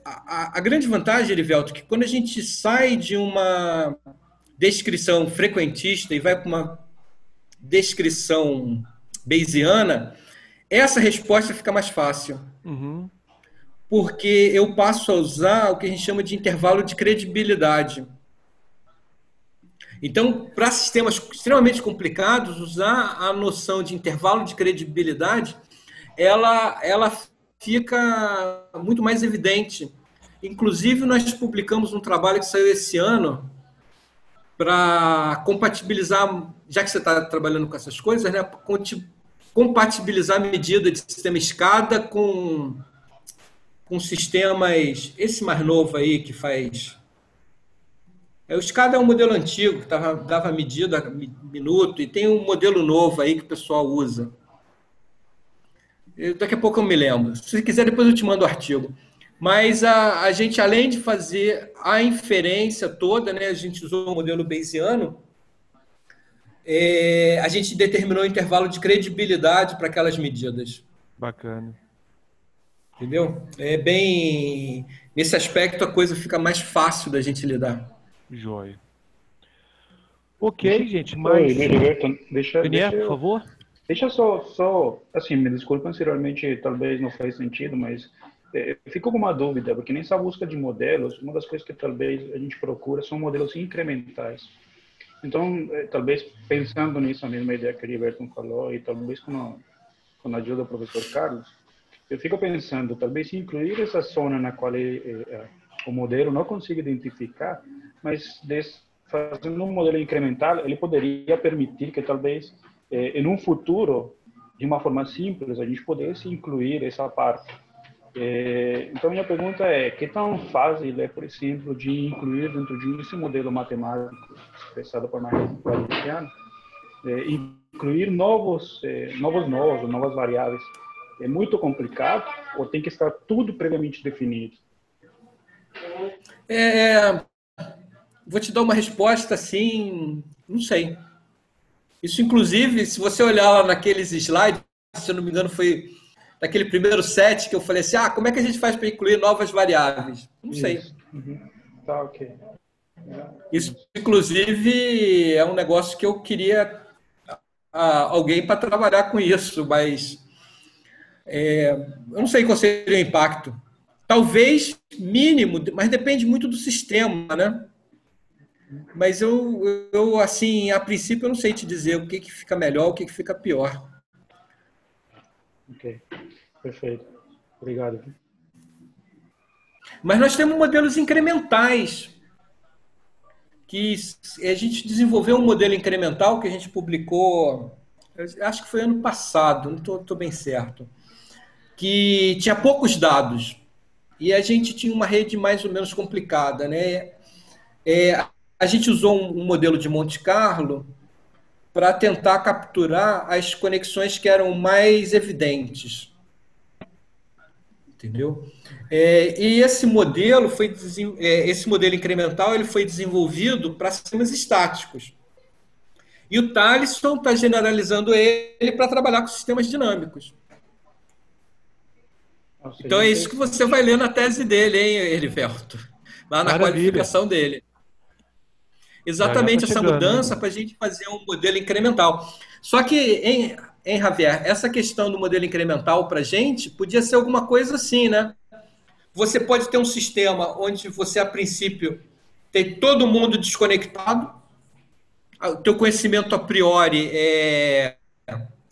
A grande vantagem, Erivelto, é que quando a gente sai de uma descrição frequentista e vai para uma descrição bayesiana, essa resposta fica mais fácil. Uhum. Porque eu passo a usar o que a gente chama de intervalo de credibilidade. Então, para sistemas extremamente complicados, usar a noção de intervalo de credibilidade, ela fica muito mais evidente. Inclusive, nós publicamos um trabalho que saiu esse ano para compatibilizar, já que você está trabalhando com essas coisas, né, compatibilizar a medida de sistema SCADA com sistemas, esse mais novo aí que faz... O SCADA é um modelo antigo, que dava medida minuto, e tem um modelo novo aí que o pessoal usa. Daqui a pouco eu me lembro. Se você quiser, depois eu te mando o artigo. Mas a gente, além de fazer a inferência toda, né, a gente usou o modelo bayesiano, a gente determinou um intervalo de credibilidade para aquelas medidas. Bacana. Entendeu? Nesse aspecto, a coisa fica mais fácil da gente lidar. Joia. Ok, gente, mas... Oi, Heriberto, deixa por favor. Deixa só, assim, me desculpem se realmente talvez não faz sentido, mas eu fico com uma dúvida, porque nessa busca de modelos, uma das coisas que talvez a gente procura são modelos incrementais. Então, talvez pensando nisso, a mesma ideia que o Heriberto falou, e talvez com a ajuda do professor Carlos, eu fico pensando, talvez incluir essa zona na qual o modelo não consiga identificar, mas fazendo um modelo incremental, ele poderia permitir que talvez, em um futuro, de uma forma simples, a gente pudesse incluir essa parte. Então, minha pergunta é, que tão fácil é, por exemplo, de incluir dentro de esse modelo matemático expressado por uma rede bayesiana, incluir novos nós, novas variáveis? É muito complicado ou tem que estar tudo previamente definido? Vou te dar uma resposta assim, não sei. Isso, inclusive, se você olhar lá naqueles slides, se eu não me engano, foi daquele primeiro set que eu falei assim, como é que a gente faz para incluir novas variáveis? Não sei. Uhum. Tá, ok. Isso, inclusive, é um negócio que eu queria alguém para trabalhar com isso, mas eu não sei qual seria o impacto. Talvez mínimo, mas depende muito do sistema, né? Mas eu assim, a princípio, eu não sei te dizer o que fica melhor, o que fica pior. Ok, perfeito. Obrigado. Mas nós temos modelos incrementais, que a gente desenvolveu um modelo incremental que a gente publicou, acho que foi ano passado, não estou bem certo, que tinha poucos dados e a gente tinha uma rede mais ou menos complicada, né? A gente usou um modelo de Monte Carlo para tentar capturar as conexões que eram mais evidentes. Entendeu? E esse modelo incremental ele foi desenvolvido para sistemas estáticos. E o Thaleson está generalizando ele para trabalhar com sistemas dinâmicos. Então é isso que você vai ler na tese dele, hein, Heriberto? Lá na qualificação dele. Exatamente essa mudança para a gente fazer um modelo incremental. Só que, Javier, essa questão do modelo incremental para a gente podia ser alguma coisa assim, né? Você pode ter um sistema onde você, a princípio, tem todo mundo desconectado, o teu conhecimento a priori é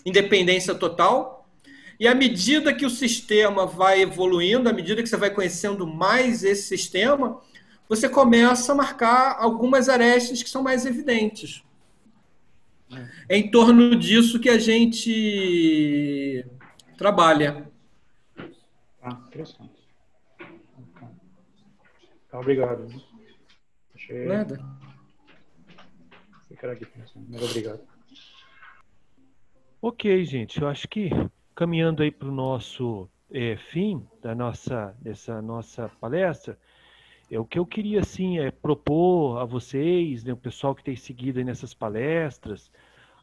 independência total, e à medida que o sistema vai evoluindo, à medida que você vai conhecendo mais esse sistema, você começa a marcar algumas arestas que são mais evidentes. É em torno disso que a gente trabalha. Interessante. Obrigado. Nada. Ficar aqui pensando, mas obrigado. Ok, gente, eu acho que caminhando aí para o nosso fim dessa nossa palestra, o que eu queria assim propor a vocês, né, o pessoal que tem seguido aí nessas palestras,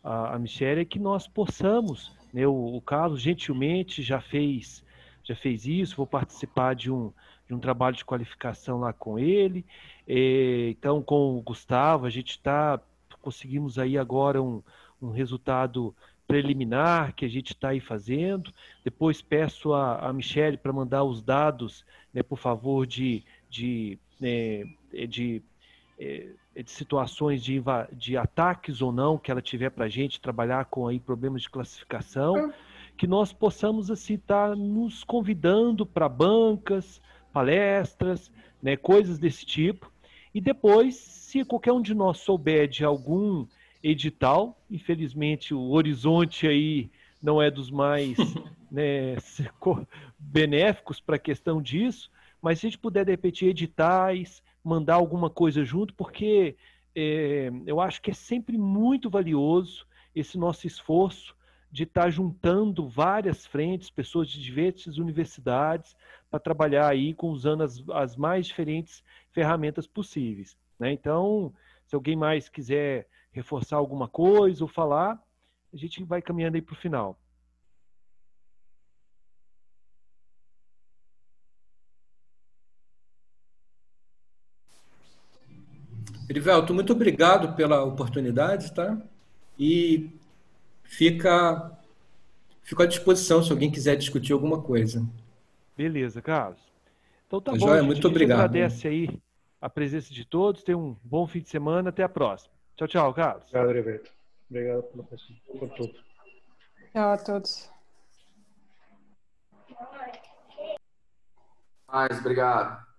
a Michelle, é que nós possamos, né, o Carlos gentilmente já fez isso, vou participar de um trabalho de qualificação lá com ele, então com o Gustavo a gente conseguimos aí agora um resultado preliminar que a gente está aí fazendo. Depois peço a Michelle para mandar os dados, né, por favor, de situações de ataques ou não que ela tiver para a gente trabalhar com aí problemas de classificação, que nós possamos assim estar nos convidando para bancas, palestras, né, coisas desse tipo. E depois, se qualquer um de nós souber de algum edital, infelizmente o horizonte aí não é dos mais né, benéficos para a questão disso, mas se a gente puder, de repente, editais, mandar alguma coisa junto, porque eu acho que é sempre muito valioso esse nosso esforço de estar juntando várias frentes, pessoas de diversas universidades, para trabalhar aí usando as mais diferentes ferramentas possíveis. né? Então, se alguém mais quiser reforçar alguma coisa ou falar, a gente vai caminhando aí para o final. Erivelto, muito obrigado pela oportunidade, tá? E fica à disposição se alguém quiser discutir alguma coisa. Beleza, Carlos. Então tá Tá bom, joia? gente. A Muito gente obrigado. agradece aí a presença de todos. Tenham um bom fim de semana. Até a próxima. Tchau, tchau, Carlos. Obrigado, Heriberto. Obrigado por tudo. Tchau a todos. Mais, obrigado.